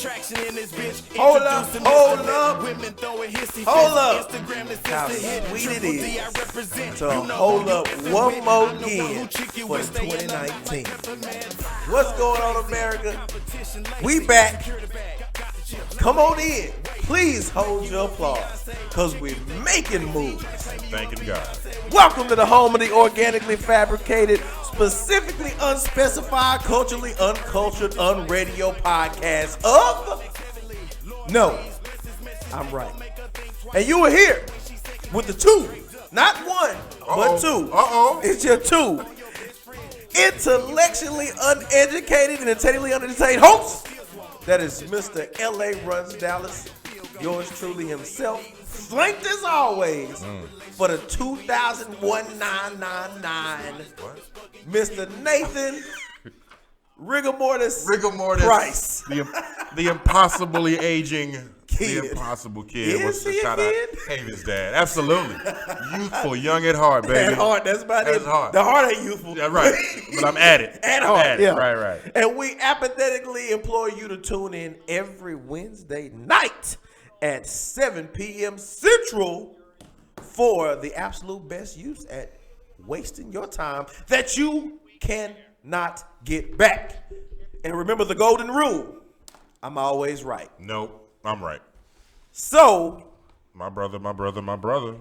attraction in this bitch. Hold up. Women throwing hissy Hold up. Instagram is How just a hit. sweet it Triple D, is I represent. to You know hold who you up effing one with. more I'm the one again who chick you for with, the staying up 2019. like peppermint. What's going on, America? We back. Come on in. Please hold your applause, because we're making moves. Thanking God. Welcome to the home of the organically fabricated, specifically unspecified, culturally uncultured, unradio podcast of No, I'm Right. And you were here with the two, not one, but two. It's your two intellectually uneducated and intellectually unentertained hosts. That is Mr. L.A. Runs Dallas, yours truly himself, flanked as always for the 2001-999, Mr. Nathan Rigor Mortis Price. The impossibly aging Kid. The impossible kid. Is he a kid? David's dad. Absolutely. Youthful, young at heart, baby. At heart, that's about That's it. heart. The heart ain't youthful. Yeah, right. But I'm at it. At I'm heart, at it. yeah. Right. And we apathetically implore you to tune in every Wednesday night at 7 p.m. Central for the absolute best use at wasting your time that you cannot get back. And remember the golden rule. I'm always right. Nope. I'm right. So, My brother.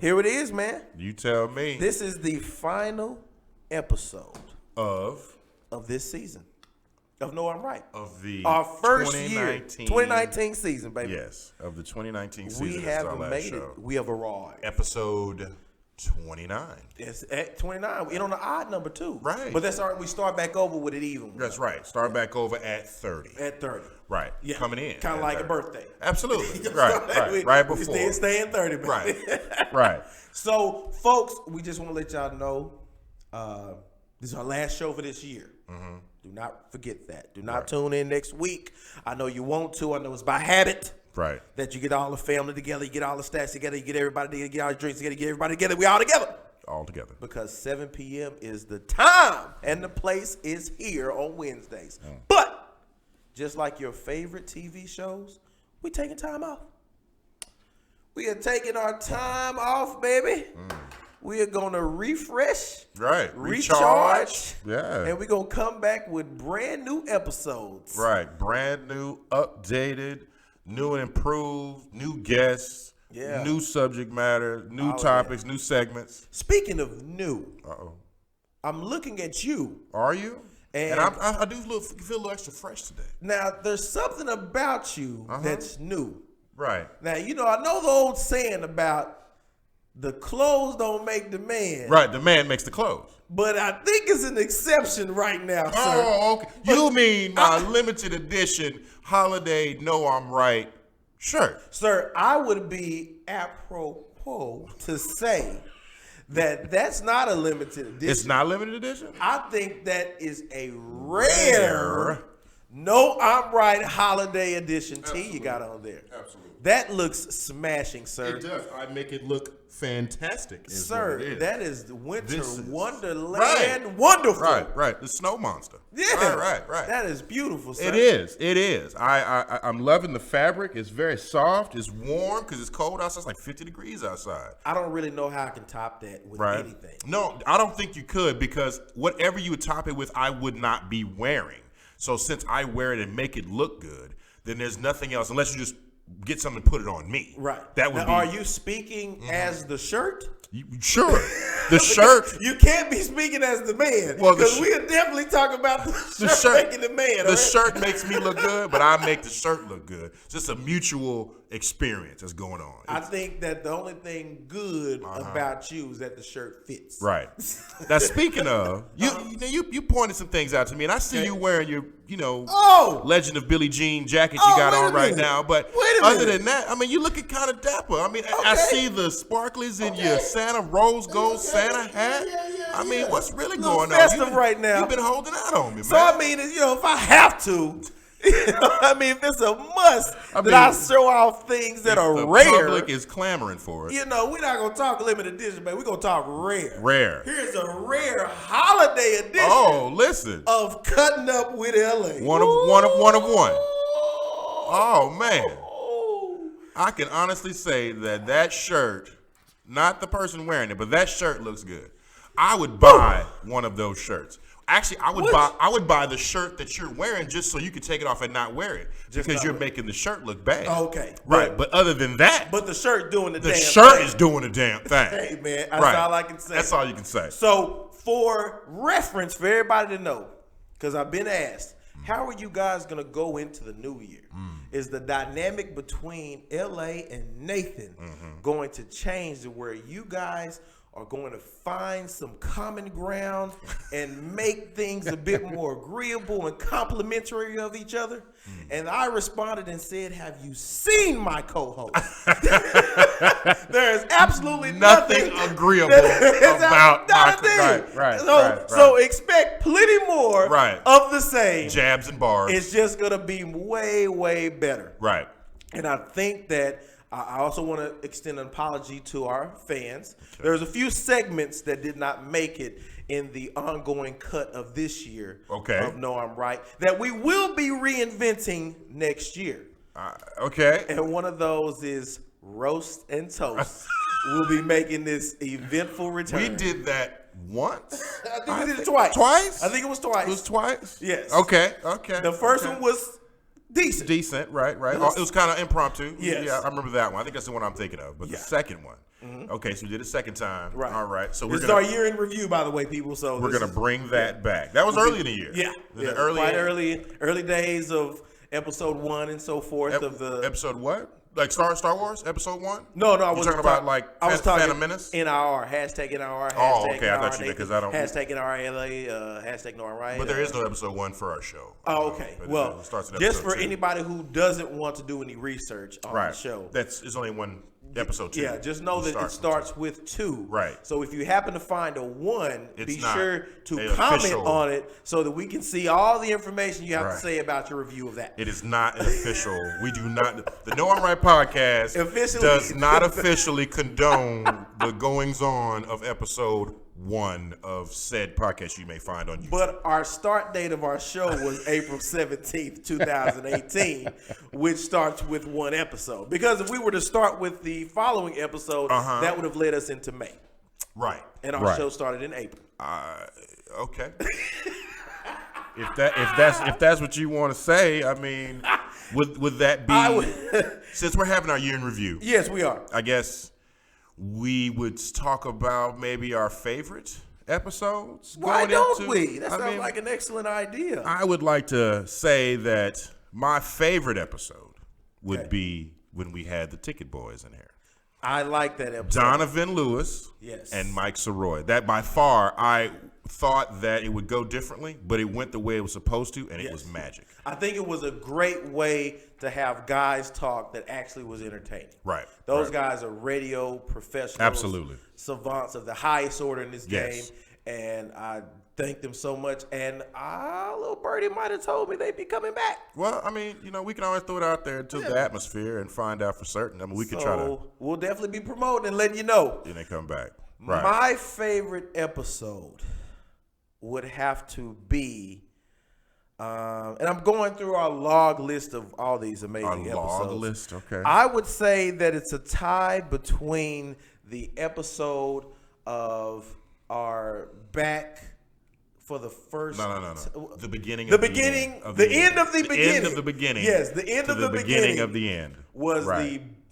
here it is, man. You tell me. This is the final episode Of this season. Of No, I'm Right. Of the Our first 2019 year, 2019 season, baby. Yes, of the 2019 season. We That's have our last made show. it. We have arrived. Episode 29. It's at 29. We're on the odd number too. Right. But that's all right. We start back over with it even. That's right. Start back over at 30. At 30. Right. Yeah. Coming in. Kind of at like 30. a birthday. Absolutely. Right before. We stay in 30, baby. Right. So, folks, we just want to let y'all know this is our last show for this year. Mm-hmm. Do not forget that. Do not tune in next week. I know you want to. I know it's by habit. Right. That you get all the family together, you get all the stats together, you get everybody together, you get all the drinks together, you get everybody together. We all together. All together. Because 7 p.m. is the time and the place is here on Wednesdays. But just like your favorite TV shows, we taking time off. We are taking our time off, baby. We are going to refresh. Right. Recharge. Yeah. And we're going to come back with brand new episodes. Right. Brand new, updated, new and improved, new guests, new subject matter, new topics, new segments. Speaking of new, Uh-oh. I'm looking at you. Are you? And I do feel a little extra fresh today. Now, there's something about you that's new. Right. Now, I know the old saying about the clothes don't make the man. Right. The man makes the clothes. But I think it's an exception right now, sir. Oh, okay. You mean my limited edition holiday No I'm Right shirt. Sir, I would be apropos to say that that's not a limited edition. It's not limited edition? I think that is a rare No I'm Right holiday edition tee you got on there. Absolutely. That looks smashing, sir. It does. I make it look fantastic. Sir, that is the winter wonderland. Right. Wonderful. Right. The snow monster. Yeah. Right. That is beautiful, sir. It is. I'm loving the fabric. It's very soft. It's warm because it's cold outside. It's like 50 degrees outside. I don't really know how I can top that with anything. No, I don't think you could, because whatever you would top it with, I would not be wearing. So since I wear it and make it look good, then there's nothing else unless you just get something to put it on me. Right. That would now, are you speaking as the shirt? Sure. The shirt. You can't be speaking as the man. Well, because we are definitely talking about the shirt making the man. The shirt makes me look good, but I make the shirt look good. It's just a mutual experience that's going on. I think that the only thing good about you is that the shirt fits. Right. Now, speaking of, you pointed some things out to me, and I see you wearing your, Legend of Billie Jean jacket you got on right now. But other than that, I mean, you looking kind of dapper. I mean, I see the sparklies in your Santa rose gold Santa hat. I mean, what's really going on? Festive right now. You've been holding out on me, man. So I mean, if I have to, I mean, if it's a must that I show off things that are rare. The public is clamoring for it. We're not gonna talk limited edition, but we're gonna talk rare. Rare. Here's a rare holiday edition. Oh, listen. Of Cutting Up with LA. One of one. Oh, man. I can honestly say that shirt, not the person wearing it, but that shirt looks good. I would buy one of those shirts. Actually, I would buy the shirt that you're wearing just so you could take it off and not wear it because you're making the shirt look bad. Okay. Right. But other than that, but the shirt doing the damn thing. The shirt is doing the damn thing. Hey, man, that's all I can say. That's all you can say. So, for reference, for everybody to know, because I've been asked, how are you guys going to go into the new year? Is the dynamic between LA and Nathan going to change to where you guys are going to find some common ground and make things a bit more agreeable and complimentary of each other? And I responded and said, have you seen my co-host? There is absolutely nothing agreeable about my thing. Right. So expect plenty more of the same. Jabs and bars. It's just going to be way, way better. Right. And I think that I also want to extend an apology to our fans. Okay. There's a few segments that did not make it in the ongoing cut of this year of No, I'm Right that we will be reinventing next year. Okay. And one of those is Roast and Toast. We'll be making this eventful return. We did that once? I think we did it twice. Twice? I think it was twice. It was twice? Yes. Okay. The first one was decent, right. It was kind of impromptu. Yes. Yeah, I remember that one. I think that's the one I'm thinking of. But the second one. Okay, so we did it second time. Right. All right. So this is our year in review, by the way, people. So we're gonna bring that back. That was early in the year. Yeah. Early days of episode 1 and so forth of the episode what? Like Star Wars episode 1? No, I was talking about like I was talking Phantom Menace. NIR hashtag NIR. Oh, okay. I thought you did because I don't. Hashtag NIR LA. Hashtag No, I'm Right. But there is no episode 1 for our show. Oh, okay. Well, it starts in just for 2. anybody who doesn't want to do any research on the show, it's only one episode 2. Yeah, just know that it starts with 2. Right. So if you happen to find a 1, be sure to comment official on it so that we can see all the information you have to say about your review of that. It is not an official. We do not. The No I'm Right podcast does not officially condone the goings on of episode 1 of said podcast you may find on YouTube. But our start date of our show was April 17th, 2018, which starts with 1 episode. Because if we were to start with the following episode, that would have led us into May. Right. And our show started in April. Okay. If that's what you want to say, I mean, would that be since we're having our year in review? Yes, we are. I guess we would talk about maybe our favorite episodes. Why don't we? That sounds like an excellent idea. I would like to say that my favorite episode would be when we had the Ticket Boys in here. I like that episode. Donovan Lewis and Mike Soroy. That by far, I thought that it would go differently, but it went the way it was supposed to, and it was magic. I think it was a great way to have guys talk that actually was entertaining. Right. Those guys are radio professionals. Absolutely. Savants of the highest order in this game. And I thank them so much. And little birdie might have told me they'd be coming back. Well, I mean, we can always throw it out there into the atmosphere and find out for certain. I mean, we could try to. We'll definitely be promoting and letting you know. Then they come back. Right. My favorite episode would have to be, and I'm going through our log list of all these amazing episodes. Log list, okay. I would say that it's a tie between the episode of our back for the first. No. The beginning. The beginning. The end of the beginning. The end of the beginning. Yes, the end of the beginning of the end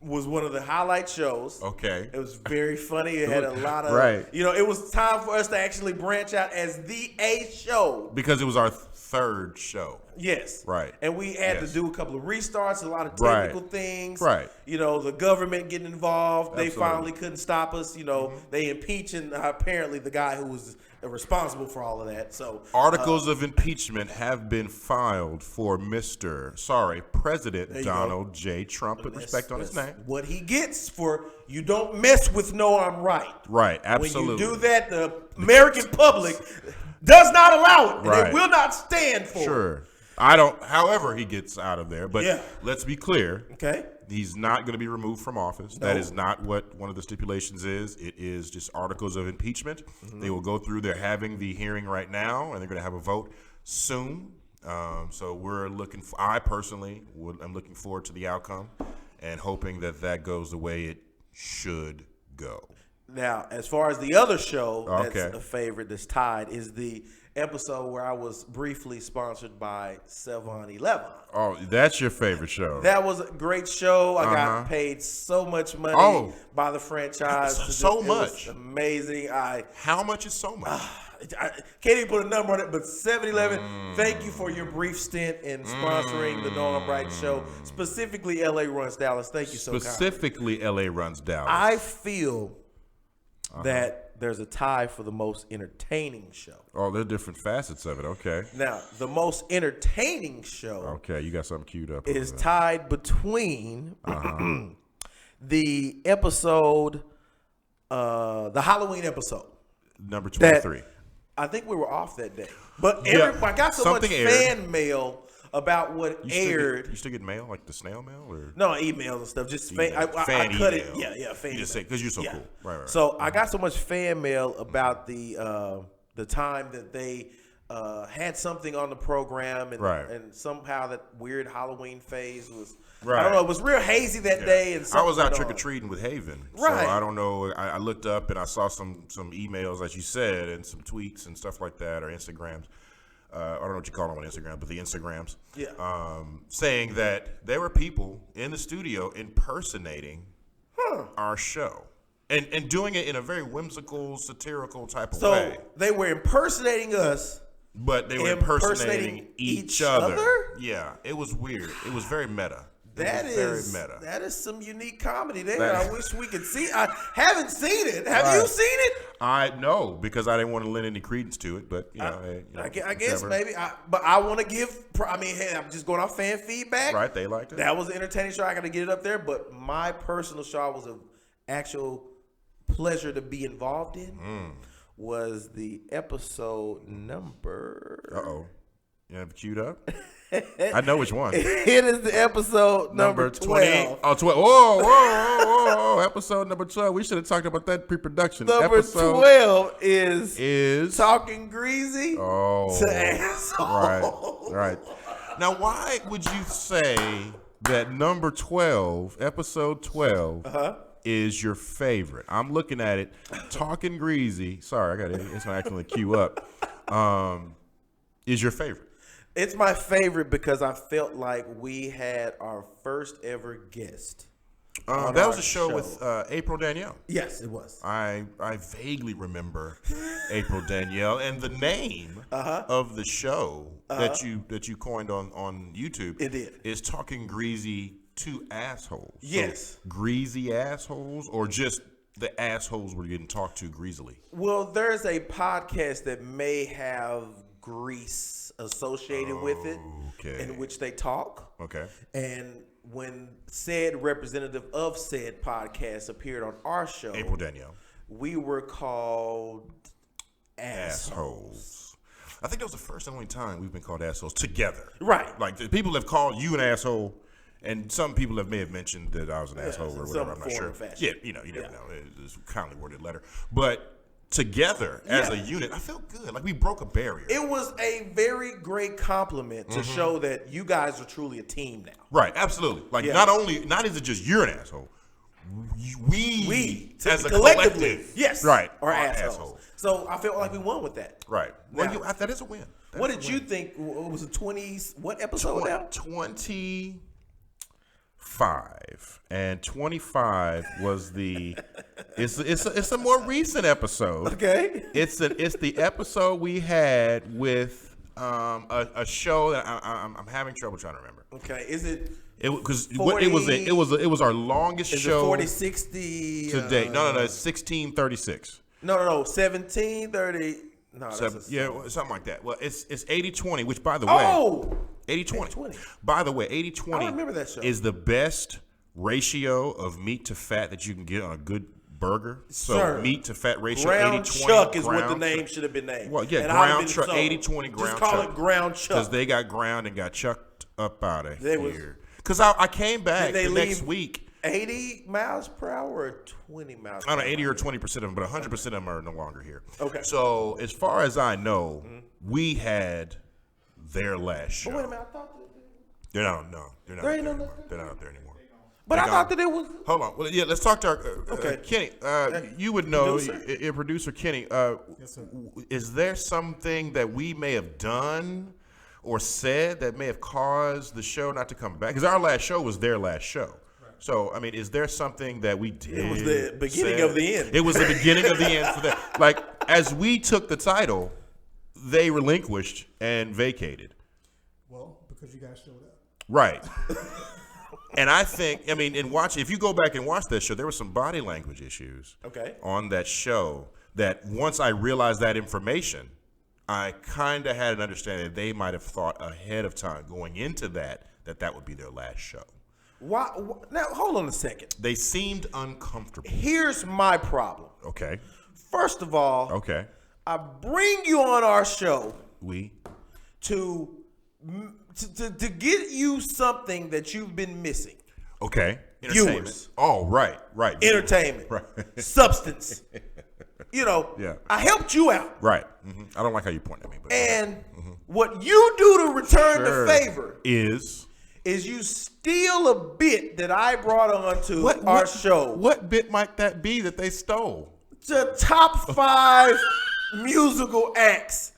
was one of the highlight shows. Okay. It was very funny. It had a lot of it was time for us to actually branch out as the A show. Because it was our third show. Yes. Right. And we had to do a couple of restarts, a lot of technical things. Right. The government getting involved. Absolutely. They finally couldn't stop us. They impeaching apparently the guy who was responsible for all of that. So articles of impeachment have been filed for President Donald J. Trump. Put respect on his name. What he gets for you don't mess with No, I'm Right. Right, absolutely. When you do that, the American public does not allow it. Right. And it will not stand for it. Sure. I don't, however he gets out of there. But let's be clear. Okay. He's not going to be removed from office. No. That is not what one of the stipulations is. It is just articles of impeachment. They will go through. They're having the hearing right now, and they're going to have a vote soon. So we're looking. I personally am looking forward to the outcome, and hoping that goes the way it should go. Now, as far as the other show that's Okay. a favorite that's tied is the episode where I was briefly sponsored by 7-Eleven. Oh, that's your favorite show. That was a great show. I Uh-huh. got paid so much money by the franchise. So It much. was amazing. How much is so much? I can't even put a number on it, but 7-Eleven, thank you for your brief stint in sponsoring the Norm Bright Show, specifically LA Runs Dallas. Thank you so much. Specifically, LA Runs Dallas. I feel that there's a tie for the most entertaining show. Oh, there are different facets of it. Okay. Now, the most entertaining show Okay, you got something queued up. is over there. tied between the episode, the Halloween episode. Number that- 23. I think we were off that day. But Yeah, I got so much something aired. fan mail about what aired. You still get mail, like the snail mail? Or? No, emails and stuff. Just fan. I Fan cut email. it. Yeah, fan. You just email. say, because you're so cool. Right. So I got so much fan mail about the time that they had something on the program, and Right. and somehow that weird Halloween phase was. Right. I don't know. It was real hazy that day, and I was out something trick or on. treating with Haven, Right. so I don't know. I looked up and I saw some emails, as you said, and some tweets and stuff like that, or Instagrams. I don't know what you call them on Instagram, but the Instagrams. Yeah. Saying that there were people in the studio impersonating our show, and doing it in a very whimsical, satirical type of So way. they were impersonating us. But they were impersonating each other. Yeah, it was weird. It was very meta. That It was is very meta. that is some unique comedy there. That- I wish we could see. I haven't seen it. Have you Right. seen it? I know, because I didn't want to lend any credence to it, but I guess maybe. But I want to give. I mean, hey, I'm just going off fan feedback. Right, they liked it. That was an entertaining show. I got to get it up there. But my personal show was an actual pleasure to be involved in. Was the episode number? Uh-oh. You have it queued up? I know which one. It is the episode number 12. Oh, 12. Whoa. Episode number 12. We should have talked about that pre-production. Number Episode 12 is Talking Talking Greasy Oh. to Asshole. Right. Now, why would you say that number 12, episode 12, is your favorite? I'm looking at it. Talking Greasy. Sorry, I got it. It's not actually queue up. Is your favorite? It's my favorite because I felt like we had our first ever guest. on That was our a show with April Danielle. Yes, it was. I vaguely remember April Danielle, and the name of the show that you coined on YouTube. It did. Is Talking Greasy to Assholes. Yes. So, greasy assholes, or just the assholes were getting talked to greasily? Well, there's a podcast that may have grease associated with it, Okay. in which they talk. Okay. And when said representative of said podcast appeared on our show, April Danielle. we were called assholes. Assholes. I think that was the first and only time we've been called assholes together. Right. Like, the people have called you an asshole, and some people may have mentioned that I was an asshole or in whatever. some I'm not form sure. or fashion. Yeah, you never know. It's a kindly worded letter. But together as a unit, I felt good. Like, we broke a barrier. It was a very great compliment to show that you guys are truly a team now. Right, absolutely. Like, not is it just you're an asshole. We as a collectively, collective, yes, right, are are assholes. So I felt like we won with that. Right. Well, Now- that is a win. That What is a did win. you think? What was it 20s? What episode now? 25, and 25 was the. It's a more recent episode. Okay. It's the episode we had with a show that I'm having trouble trying to remember. Okay. Is it? Because it 40 was our longest Is show it 40, 60? to date. No, it's 1636. No. 17, 30. No, that's Something like that. Well, it's 80-20, which, by the way, Oh, 80-20. 80-20. By the way, 80-20 I remember that show. is the best ratio of meat to fat that you can get on a good burger. So Sir, meat to fat ratio, ground 80-20. chuck is what the ground name chuck. should have been named. Well, yeah, And I'd have ground been chuck, sold. 80-20 ground Just call chuck. it ground Because chuck. they got ground and got chucked up out of They was- here. Because I came back Did they the next leave week. 80 miles per hour or 20 miles per I hour? don't know, 80 or 20% of them, but 100% of them are no longer here. Okay. So as far as I know, we had their last show. But wait a minute, I thought They're not. No, they're not. There Out ain't there no- anymore. They're not out there anymore. But They I gone. thought that it was. Hold on. Well, yeah, let's talk to our Kenny. You would know, Producer? your producer Kenny. Yes, sir. Is there something that we may have done or said that may have caused the show not to come back? Because our last show was their last show. Right. So, I mean, is there something that we did? It was the beginning said? of the end. It was the beginning of the end for that. Like, as we took the title, they relinquished and vacated. Well, because you guys showed up. Right. And I think, I mean, if you go back and watch that show, there were some body language issues on that show that once I realized that information, I kind of had an understanding that they might have thought ahead of time going into that would be their last show. Why? Now, hold on a second. They seemed uncomfortable. Here's my problem. Okay. First of all, Okay. I bring you on our show We. to get you something that you've been missing. Okay. Entertainment. Viewers. Oh, right. Entertainment. Right. Substance. You know, Yeah. I helped you out. Right. I don't like how you point at me. But And what you do to return the favor is you steal a bit that I brought onto our show. What bit might that be that they stole? The top 5 musical acts.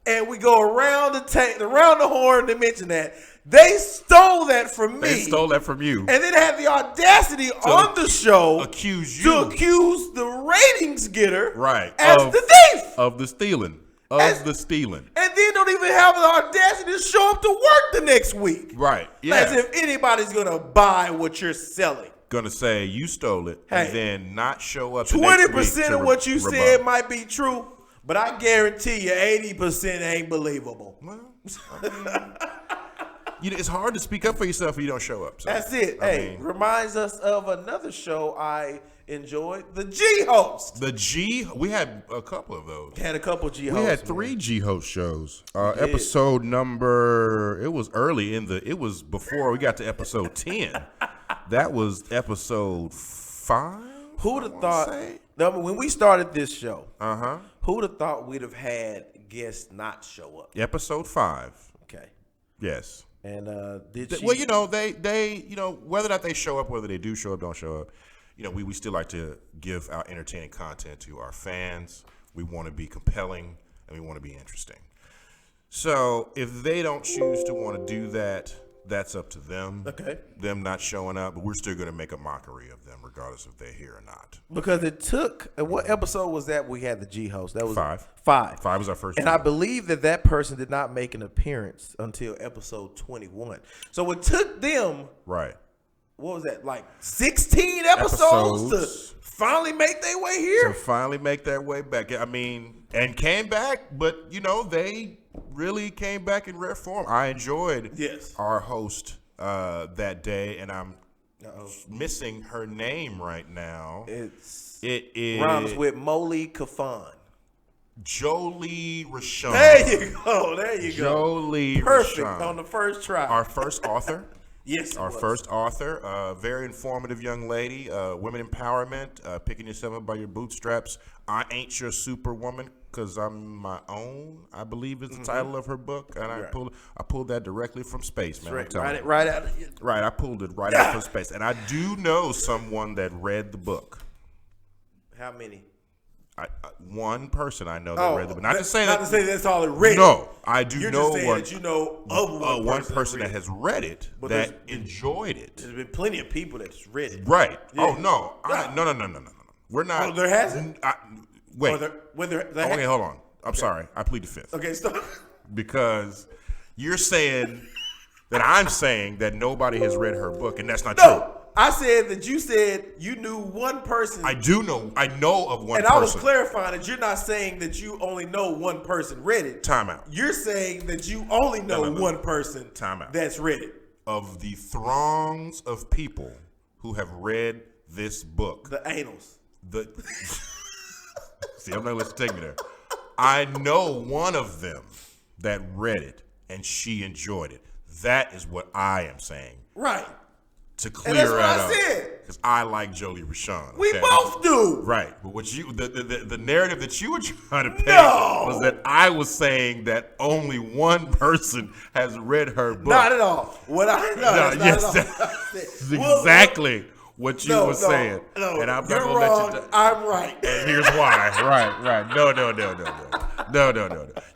And we go around the horn to mention that. They stole that from me. They stole that from you. And then had the audacity on the show accuse to accuse the ratings getter right as of, the thief. Of the stealing. Of the stealing. And then don't even have the audacity to show up to work the next week. Right. Yeah. As if anybody's going to buy what you're selling. Gonna say you stole it and then not show up. 20% of what you said might be true, but I guarantee you 80% ain't believable. Well, it's hard to speak up for yourself if you don't show up. So, that's it. Reminds us of another show I enjoyed, the G Host. The G, we had a couple of those. Had a couple G Hosts. We had 3 G Host shows. Episode number, it was before we got to episode 10. That was episode 5. Who'd have thought? When we started this show, who'd have thought we'd have had guests not show up? Episode 5. Okay. Yes. And did she? Well, they whether or not they show up, whether they do show up, don't show up, we still like to give our entertaining content to our fans. We want to be compelling and we want to be interesting. So if they don't choose to want to do that, that's up to them. Okay. Them not showing up, but we're still going to make a mockery of them regardless if they're here or not. Because it took, what episode was that we had the G Host? That was 5. 5 was our first and one. I believe that person did not make an appearance until episode 21. So it took them, right? What was that, like 16 episodes to finally make their way here? To finally make their way back. I mean, and came back, but they really came back in rare form. I enjoyed our host that day, and I'm missing her name right now. It is rhymes with Molly Kafan. Jolie Rashawn. There you go. Jolie Perfect Rashawn. on the first try. Our first author. Yes, our first author, very informative young lady, women empowerment, picking yourself up by your bootstraps. I ain't your superwoman because I'm my own, I believe is the title of her book, and I pulled that directly from space, man. Right out of here. Right, I pulled it right out from space, and I do know someone that read the book. How many? One person I know that read the book. Not to say that's all it read. No, I do You're know just saying one. That you know of one person that has read it but that enjoyed it. There's been plenty of people that's read it. Right. Yeah. Oh no. No. We're not. Oh, there hasn't. Wait. Okay, hold on. I'm sorry. I plead the fifth. Okay, stop. Because you're saying that I'm saying that nobody has read her book, and that's not true. No. I said that you said you knew one person. I do know. I know of one person. And I was clarifying that you're not saying that you only know one person read it. Time out. You're saying that you only know one person that's read it. Of the throngs of people who have read this book. The anals. See, I'm not going to take me there. I know one of them that read it, and she enjoyed it. That is what I am saying. Right. to clear And that's what that I up. said. Because I like Jolie Rashawn. We okay? both do. Right. But what you the narrative that you were trying to paint No. was that I was saying that only one person has read her book. Not at all. That's yes, not at all. that's exactly what you were saying. No, and I'm you're not gonna wrong. let you. I'm right. And here's why. Right. No.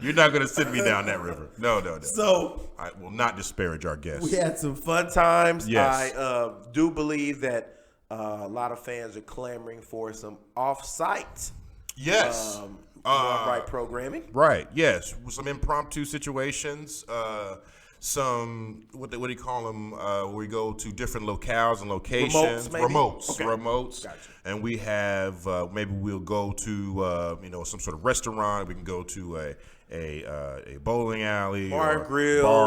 You're not gonna send me down that river. No. So I will not disparage our guests. we had some fun times. Yes. I do believe that a lot of fans are clamoring for some off-site Yes. right programming. Right. Yes. Some impromptu situations. Some what do you call them? We go to different locales and locations. Remotes, maybe? Okay. Remotes. Gotcha. And we have maybe we'll go to some sort of restaurant. We can go to a bowling alley, Bar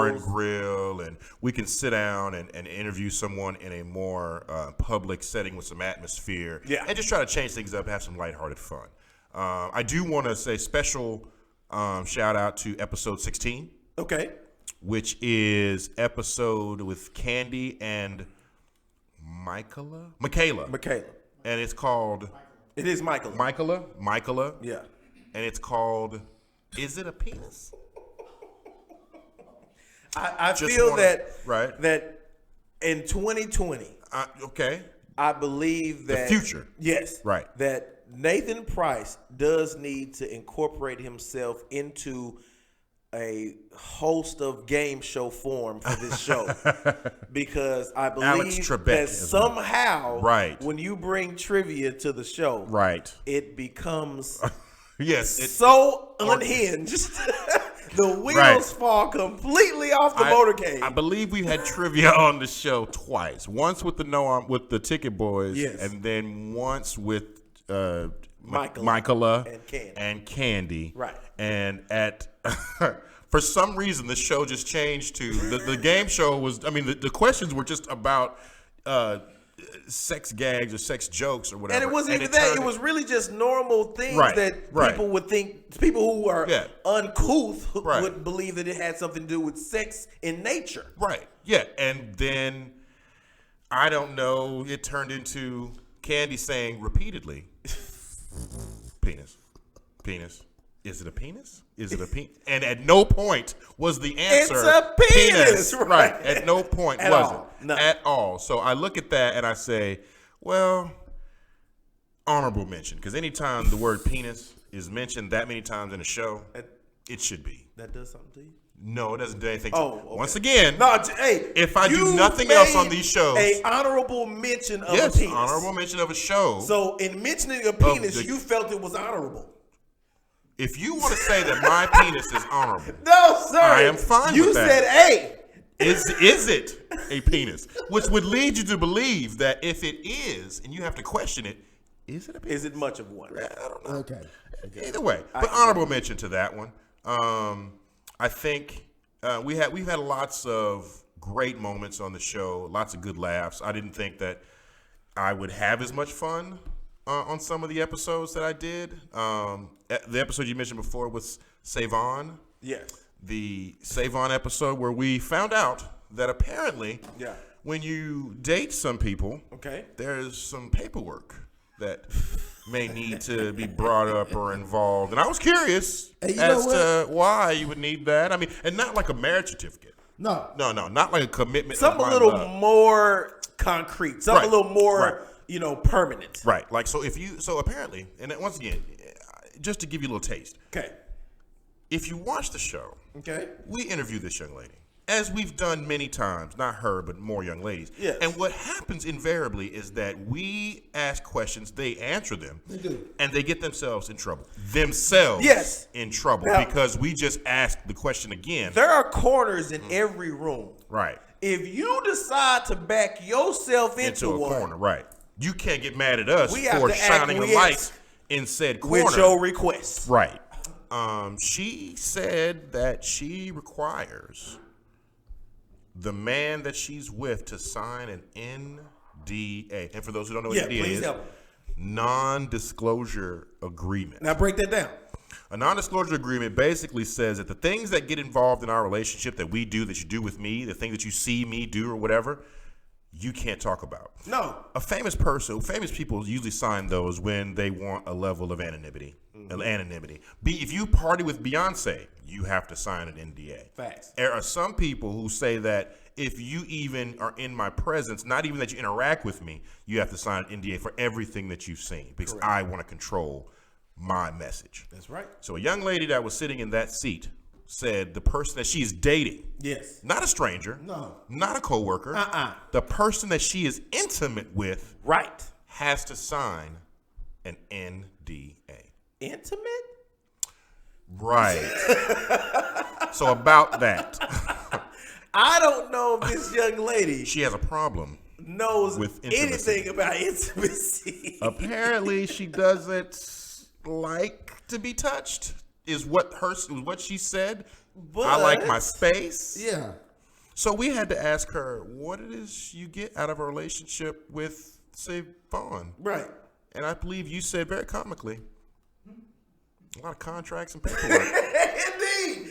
and grill, and we can sit down and interview someone in a more public setting with some atmosphere. Yeah. And just try to change things up, have some lighthearted fun. I do want to say special shout out to episode 16. Okay. Which is episode with Candy and Michaela. And it's called It is Michael. Michaela. Yeah. And it's called Is It a Penis? I feel that right. that in 2020, okay. I believe that The future. Yes. Right. That Nathan Price does need to incorporate himself into a host of game show form for this show because I believe that somehow when you bring trivia to the show, it becomes so unhinged. The wheels fall completely off the motorcade. I believe we had trivia on the show twice. Once with the Ticket Boys, and then once with Michaela and Candy. Right. And at for some reason the show just changed to the game show was the questions were just about sex gags or sex jokes or whatever. And it wasn't even that. It was really just normal things that people would think, people who are uncouth would believe that it had something to do with sex in nature. Right. Yeah. And then, I don't know, it turned into Candy saying repeatedly, penis. Is it a penis? Is it a penis? And at no point was the answer, it's a penis. Right. At no point was it. No. At all. So I look at that and I say, well, honorable mention. Because anytime the word penis is mentioned that many times in a show, it should be. That does something to you? No, it doesn't do anything. Okay. Once again, if I do nothing made else on these shows, a honorable mention of a penis. Honorable mention of a show. So in mentioning a penis, you felt it was honorable. If you want to say that my penis is honorable, no, sir, I am fine with that. You said, "Hey, is it a penis?" Which would lead you to believe that if it is, and you have to question it, is it a penis? Is it much of one? I don't know. Okay. Either way, but honorable mention to that one. I think we've had lots of great moments on the show, lots of good laughs. I didn't think that I would have as much fun on some of the episodes that I did. The episode you mentioned before was Savon. Yes. The Savon episode where we found out that apparently when you date some people, there's some paperwork that may need to be brought up or involved. And I was curious as to why you would need that. I mean, and not like a marriage certificate. No, not like a commitment. Something a little more concrete. Something a little more, permanent. Right. Like, so apparently, and once again, just to give you a little taste. Okay. If you watch the show, we interview this young lady, as we've done many times, not her, but more young ladies. Yes. And what happens invariably is that we ask questions, they answer them, they do, and they get themselves in trouble. In trouble now, because we just asked the question again. There are corners in every room. Right. If you decide to back yourself into a one, corner, right? You can't get mad at us for shining a light in said corner with your request. Right. She said that she requires the man that she's with to sign an NDA. And for those who don't know what NDA is, non-disclosure agreement. Now break that down. A non-disclosure agreement basically says that the things that get involved in our relationship that we do, that you do with me, the things that you see me do or whatever, you can't talk about. No. Famous people usually sign those when they want a level of anonymity. If you party with Beyonce, you have to sign an NDA. Facts. There are some people who say that if you even are in my presence, not even that you interact with me, you have to sign an NDA for everything that you've seen because I want to control my message. That's right. So a young lady that was sitting in that seat said the person that she is dating, yes, not a stranger, no, not a coworker, the person that she is intimate with, right, has to sign an NDA. Intimate? Right. So about that, I don't know if this young lady she has a problem knows with intimacy. anything about intimacy. Apparently, she doesn't like to be touched. Is what she said. But, I like my space. Yeah. So we had to ask her what it is you get out of a relationship with, say, Vaughn. Right. And I believe you said very comically, a lot of contracts and paperwork. Indeed.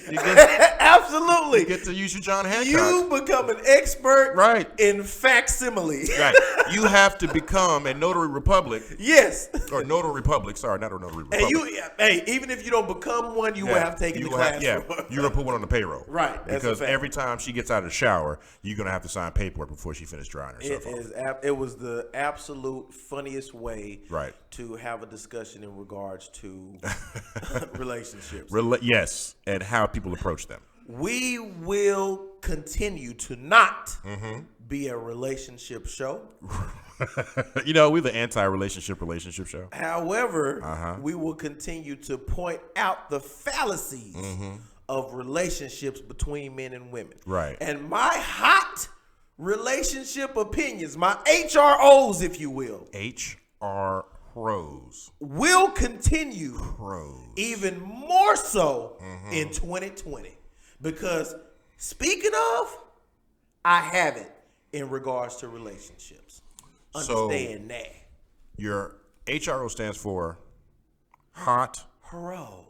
Absolutely. You get to use your John Hancock. You become an expert right. in facsimile. Right. You have to become a notary republic. Yes. Or notary republic. Sorry, not a notary republic. And even if you don't become one, you will have taken the class. You're going to put one on the payroll. Right. Because every time she gets out of the shower, you're going to have to sign paperwork before she finishes drying herself off. It was the absolute funniest way right. to have a discussion in regards to relationships. Yes, and how people approach them. We will continue to not be a relationship show. We're the anti-relationship show. However, we will continue to point out the fallacies of relationships between men and women. Right. And my hot relationship opinions, my HROs, if you will. HROs. Will continue even more so in 2020. Because speaking of, I have it in regards to relationships. Understand that. Your HRO stands for hot. Pro.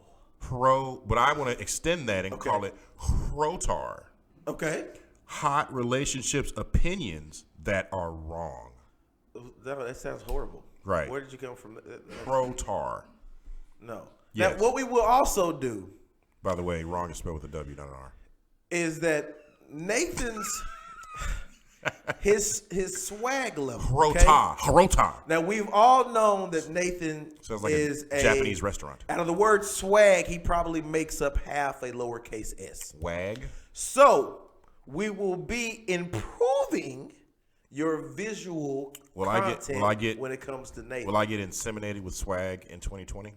But I want to extend that and call it HROTAR. Okay. Hot relationships opinions that are wrong. That sounds horrible. Right. Where did you come from? HROTAR. No. Yes. Now, what we will also do. By the way, wrong is spelled with a W, not an R. Is that Nathan's his swag level? HROTAR. Now we've all known that Nathan sounds like is a Japanese restaurant. Out of the word swag, he probably makes up half a lowercase s. Swag. So we will be improving your visual content when it comes to Nathan. Will I get inseminated with swag in 2020?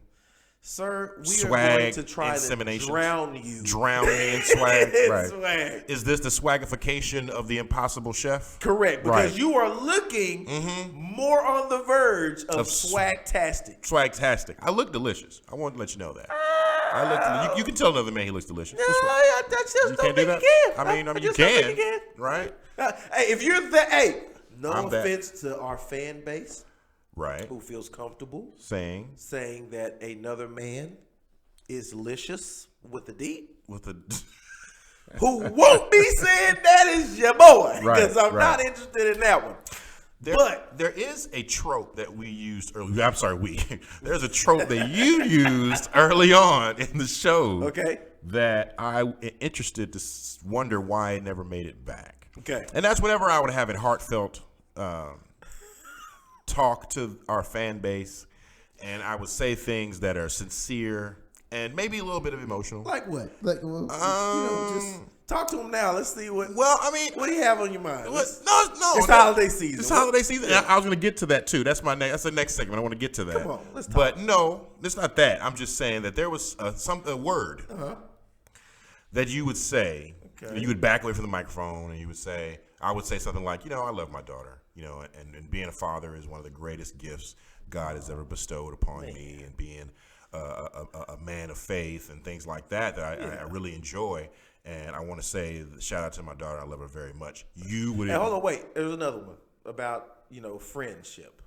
Sir, we are going to try to drown you. Drown me in swag. Right. Swag. Is this the swagification of the impossible chef? Correct, because you are looking more on the verge of swagtastic. Swagtastic. I look delicious. I wanted to let you know that. You can tell another man he looks delicious. No, I just you can't do that. You can. Right. Hey, if you're that, no offense to our fan base. Right. Who feels comfortable saying that another man is licious with a D? Who won't be saying that is your boy. Because I'm not interested in that one. There is a trope that we used early. I'm sorry, there's a trope that you used early on in the show. Okay. That I'm interested to wonder why it never made it back. Okay. And that's whenever I would have a heartfelt talk to our fan base, and I would say things that are sincere and maybe a little bit of emotional. Like what? Just talk to him now. Let's see what. Well, I mean, what do you have on your mind? No. It's holiday season. It's holiday season. I was going to get to that too. That's the next segment. I want to get to that. Come on, let's talk. But no, it's not that. I'm just saying that there was a word that you would say. Okay. You would back away from the microphone, and you would say, I would say something like, I love my daughter. And being a father is one of the greatest gifts God has ever bestowed upon me, and being a man of faith and things like that I really enjoy. And I want to say, shout out to my daughter. I love her very much. You would. Hey, hold on, wait. There's another one about friendship.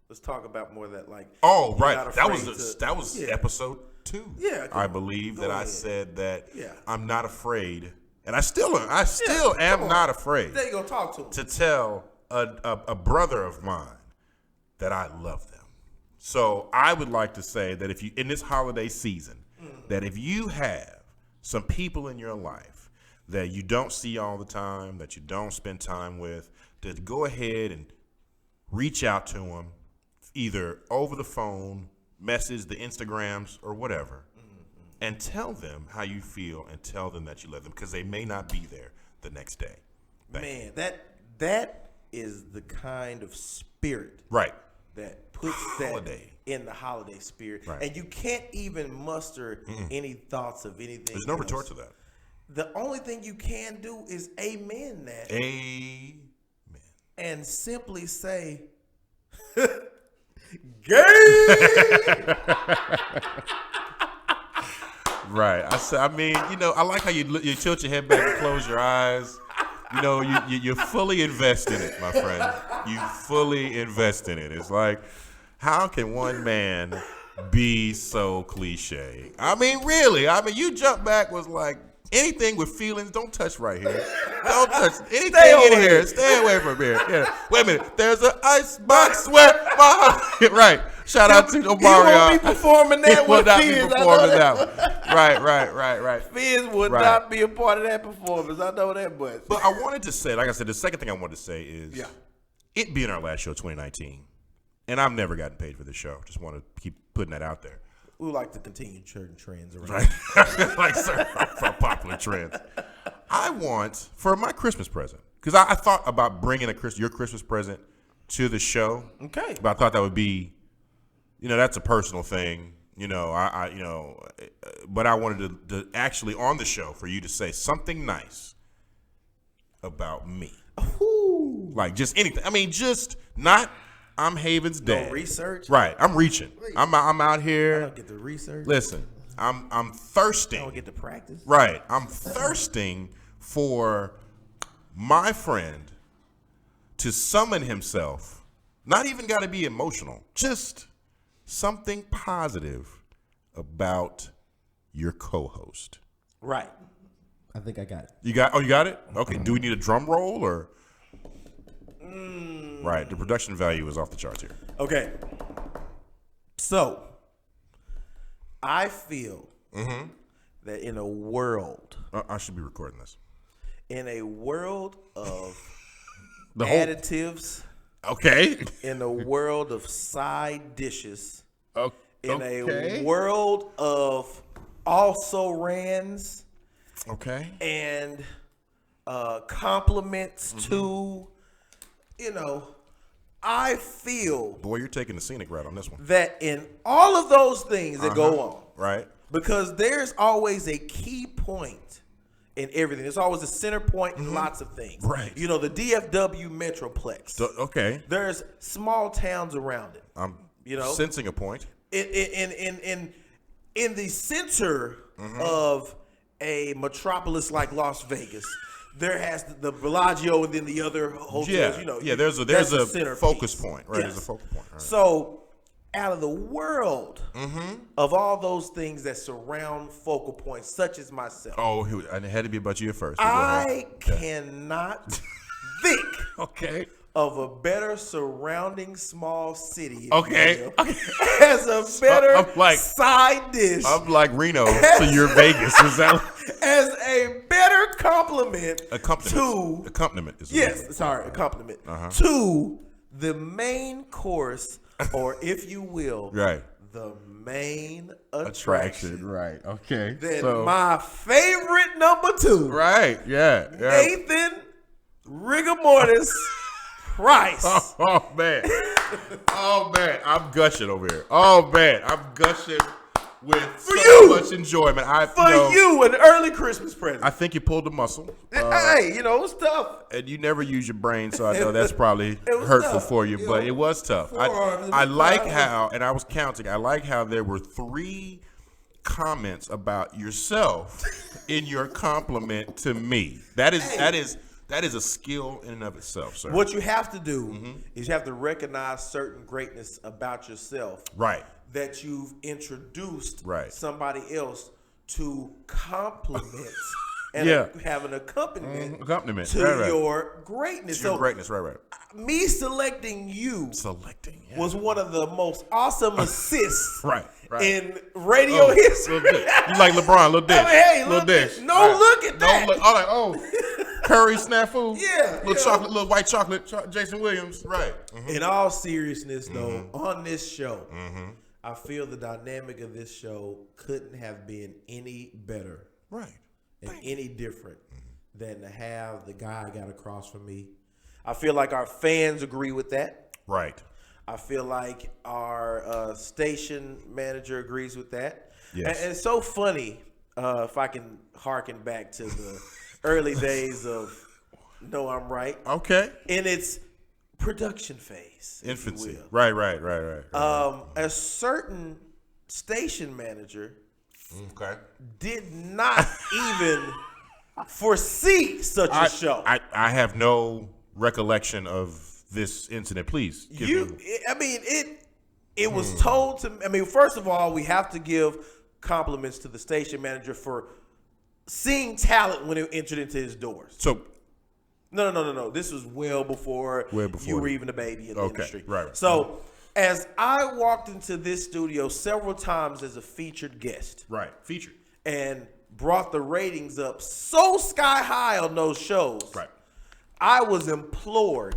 Let's talk about more of that. Like, oh, right. That was episode 2. Yeah, I believe that I said that. Yeah. I'm not afraid, and I still am not afraid. There you go. Talk to him. To tell a brother of mine that I love them. So I would like to say that if you, in this holiday season, that if you have some people in your life that you don't see all the time, that you don't spend time with, to go ahead and reach out to them, either over the phone, message, the Instagrams, or whatever, and tell them how you feel and tell them that you love them, because they may not be there the next day. Man, that is the kind of spirit Right. that puts Holiday. that in the holiday spirit. Right. And you can't even muster any thoughts of anything. There's no else. retort to that. The only thing you can do is amen that. Amen. And simply say, gay. Right. I mean, I like how you tilt your head back and close your eyes. You're fully invested in it, my friend. You fully invest in it. It's like, how can one man be so cliche? I mean, really. I mean, you jump back was like, anything with feelings, don't touch right here. Don't touch anything in here. Stay away from here. Yeah. Wait a minute. There's an ice box where my heart. Right. Shout out to Omarion. He won't be performing that He will not be Fizz. performing that one. Right. Fizz would not be a part of that performance. I know that much. But I wanted to say, like I said, the second thing I wanted to say is it being our last show, 2019, and I've never gotten paid for this show. Just want to keep putting that out there. We would like to continue certain trends around. Right. Like certain popular trends. I want, for my Christmas present, because I thought about bringing your Christmas present to the show. Okay. But I thought that would be, that's a personal thing. But I wanted to actually on the show for you to say something nice about me. Ooh. Like just anything. I mean, just not I'm Haven's dad. No research? Right. I'm reaching. I'm out here. I don't get the research. Listen, I'm thirsting. I don't get to practice. Right. I'm thirsting for my friend to summon himself. Not even got to be emotional. Just something positive about your co-host. Right. I think I got it. You got it? Okay. Do we need a drum roll or? Right. The production value is off the charts here. Okay. So, I feel that in a world, I should be recording this. in a world of The whole. additives, Okay. in a world of side dishes, Okay. in a world of also rans Okay. and compliments to, I feel Boy, you're taking the scenic route on this one. that in all of those things that go on, Right. because there's always a key point in everything. There's always a center point in lots of things. Right. The DFW Metroplex. So, okay. There's small towns around it. I'm You know? sensing a point. In the center of a metropolis like Las Vegas, there has the Bellagio and then the other hotels. Yeah. There's that's a the centerpiece. focus point. Right. Yes. There's a focal point. Right. So, out of the world of all those things that surround focal points, such as myself, And it had to be about you at first. Go ahead. I cannot think Okay. of a better surrounding small city. if Okay. you will, as a better I'm like- side dish. I'm like Reno, so you're Vegas. Is that as a better compliment accompaniment? to Accompaniment is accompaniment to the main course, or if you will, right. the main attraction. Right. Okay. Then my favorite number 2, Right. Yeah. Nathan Rigor Mortis Price. Oh man. I'm gushing over here. Oh man, I'm gushing with much enjoyment. For you, an early Christmas present. I think you pulled a muscle. Hey, it was tough. And you never use your brain, so I know that's probably was hurtful tough. for you, but it was tough. forearms I and like forearms. how, and I was counting, I like how there were 3 comments about yourself in your compliment to me. That is a skill in and of itself, sir. What you have to do is you have to recognize certain greatness about yourself. Right. That you've introduced Right. somebody else to compliment and have an accompaniment to your greatness. To your greatness, right. Me selecting you was one of the most awesome assists right. in radio history. You like LeBron, little dish. Little dish. Look at that. Curry snafu. Yeah. Little chocolate, little white chocolate, Jason Williams. Right. In all seriousness, though, on this show, I feel the dynamic of this show couldn't have been any better. Right. And any different than to have the guy I got across from me. I feel like our fans agree with that. Right. I feel like our station manager agrees with that. Yes. And it's so funny, if I can harken back to the early days of No, I'm Right. Okay. In its production phase. Infancy. Right. A certain station manager did not even foresee such a show. I have no recollection of this incident. Please give me. It was told to me. First of all, we have to give compliments to the station manager for seeing talent when it entered into his doors. So no. This was well before you were even a baby in the industry. Right. So as I walked into this studio several times as a featured guest. Right. Featured. And brought the ratings up so sky high on those shows. Right. I was implored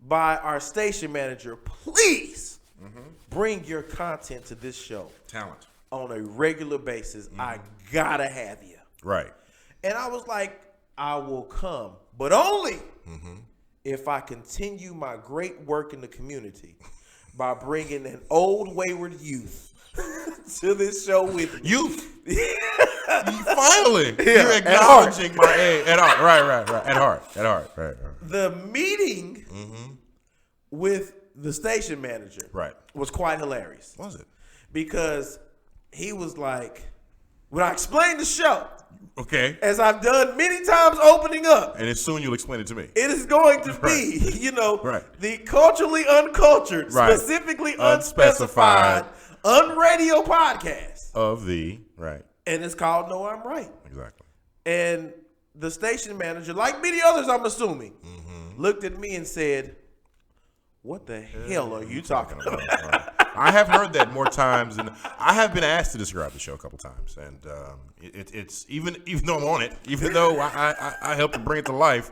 by our station manager, please bring your content to this show. Talent. On a regular basis. I gotta have you. Right. And I was like, I will come, but only if I continue my great work in the community by bringing an old wayward youth to this show with me. Youth. Finally, you're acknowledging my age. At heart. Right. At heart. Right. The meeting with the station manager was quite hilarious. Was it? Because he was like, when I explained the show, okay, as I've done many times opening up, and soon you'll explain it to me. It is going to be, the culturally uncultured, specifically unspecified, unradio podcast of the and it's called No, I'm Right. Exactly. And the station manager, like many others, I'm assuming, looked at me and said, "What the hell are you talking about?" I have heard that more times, and I have been asked to describe the show a couple times, and it's even though I'm on it, even though I helped to bring it to life,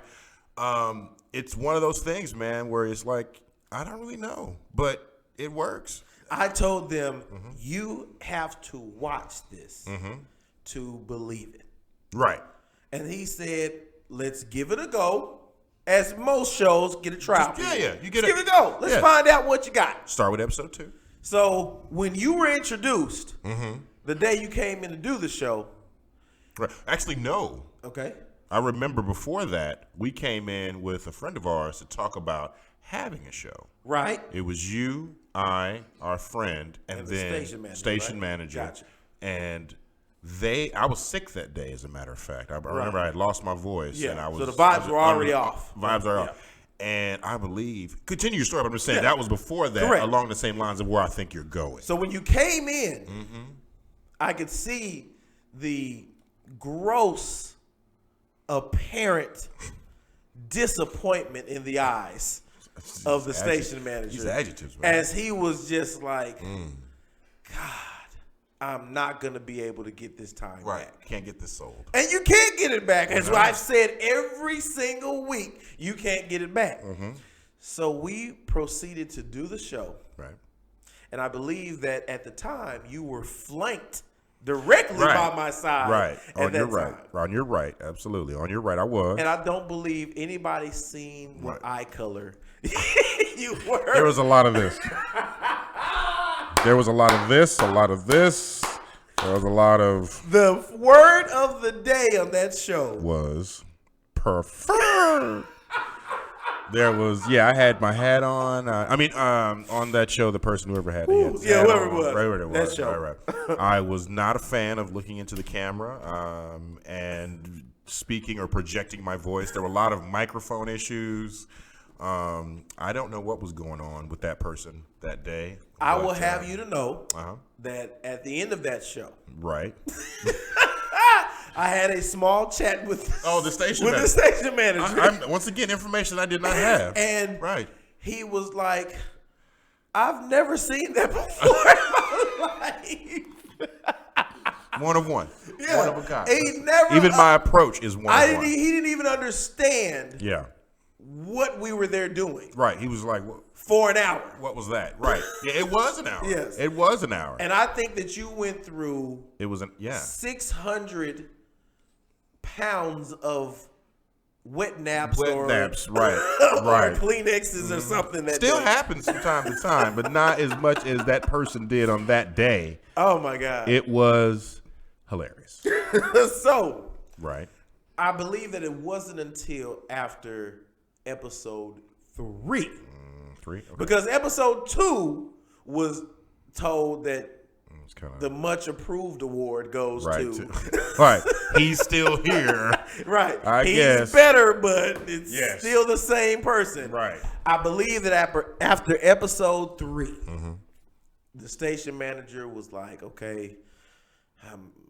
it's one of those things, man, where it's like I don't really know, but it works. I told them you have to watch this to believe it. Right. And he said, "Let's give it a go." As most shows get a trial. You give it a go. Let's find out what you got. Start with episode 2. So when you were introduced, the day you came in to do the show. Right. Actually, no. Okay. I remember before that, we came in with a friend of ours to talk about having a show. Right. It was you, I, our friend, and then the station manager. Gotcha. And I was sick that day, as a matter of fact. I remember I had lost my voice. Yeah. And So the vibes were already off. Vibes are off. And I believe, continue your story, but I'm just saying that was before that, along the same lines of where I think you're going. So when you came in, I could see the gross, apparent disappointment in the eyes of the station manager. These adjectives, man. As he was just like, God, I'm not going to be able to get this time back. Can't get this sold. And you can't get it back. As I've said every single week, you can't get it back. So we proceeded to do the show. Right. And I believe that at the time, you were flanked directly by my side. Right. On your right. On your right. Absolutely. On your right, I was. And I don't believe anybody's seen what eye color you were. There was a lot of this. There was a lot of this, a lot of this. There was a lot of... The word of the day on that show was preferred. There was, I had my hat on. On that show, the person whoever had it. Whoever it was. Right. That show. Right. I was not a fan of looking into the camera and speaking or projecting my voice. There were a lot of microphone issues. I don't know what was going on with that person that day. I will have you to know that at the end of that show, right, I had a small chat with the station the station manager. Once again, information I did not have. And right. he was like, I've never seen that before in my life. One of one. Yeah. One of a kind. He never, even my approach is one of one. He didn't even understand what we were there doing. Right. He was like, for an hour. What was that? Right. Yeah, it was an hour. Yes. It was an hour. And I think that you went through 600 pounds of wet naps right. or Right. Kleenexes or something that still happens from time to time, but not as much as that person did on that day. Oh my God. It was hilarious. So right. I believe that it wasn't until after episode 3. 3? Okay. Because episode 2 was told that the much approved award goes to right. He's still here. Right. He's guess. Better, but it's still the same person. Right. I believe that after episode 3, the station manager was like, okay,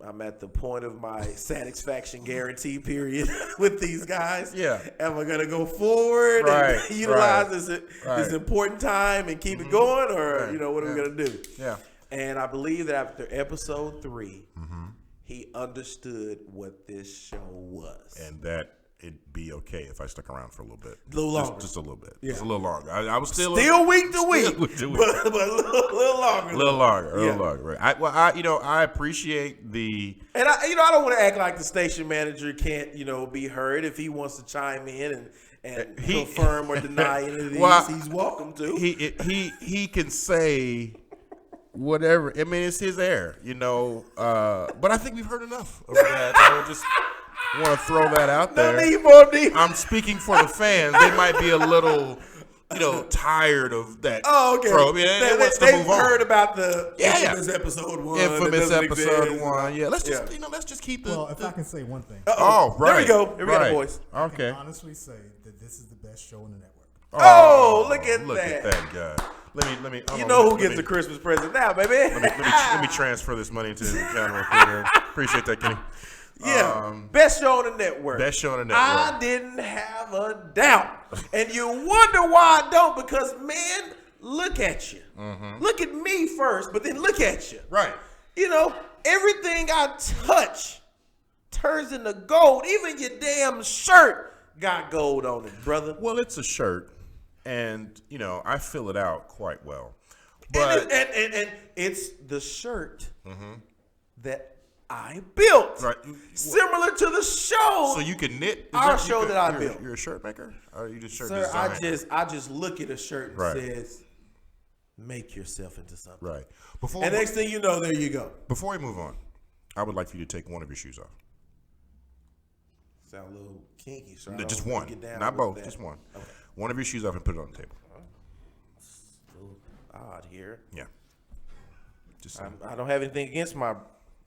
I'm at the point of my satisfaction guarantee period with these guys. Yeah. Am I going to go forward and utilize this important time and keep it going? Or, what are we going to do? Yeah. And I believe that after episode 3, he understood what this show was. And that it'd be okay if I stuck around for a little bit. A little longer. Just a little bit. Yeah. Just a little longer. I was still week to week. But a little longer. A little longer. Right. I appreciate the... And I don't want to act like the station manager can't, be heard. If he wants to chime in and confirm or deny any of these, he's welcome to. He can say... whatever. I mean, it's his air, but I think we've heard enough of that. I just want to throw that out there. No need more deep. I'm speaking for the fans. They might be a little, tired of that. Oh, okay. Trope. Yeah, they've heard about the infamous episode 1. Infamous episode 1. Yeah, let's just, let's just keep the. Well, if I can say one thing. Oh, right. There we go. Here we got a voice. Okay. I can honestly say that this is the best show on the network. Oh, look at that. Look at that guy. Let me. Who gets a Christmas present now, baby? Let me transfer this money into his account real quick. Appreciate that, Kenny. Yeah, best show on the network. Best show on the network. I didn't have a doubt, and you wonder why I don't. Because man, look at you. Look at me first, but then look at you. Right. Everything I touch turns into gold. Even your damn shirt got gold on it, brother. Well, it's a shirt. And, I fill it out quite well. But and it's the shirt that I built. Right. Similar to the show. So you can knit? I built. You're a shirt maker? Or are you just shirt Sir, designer? I just look at a shirt and says, make yourself into something. Right. And next thing you know, there you go. Before we move on, I would like for you to take one of your shoes off. Sound a little kinky, sir. Just one. Not both. Just one. Okay. One of your shoes off and put it on the table. It's a little odd here. Yeah. Just I don't have anything against my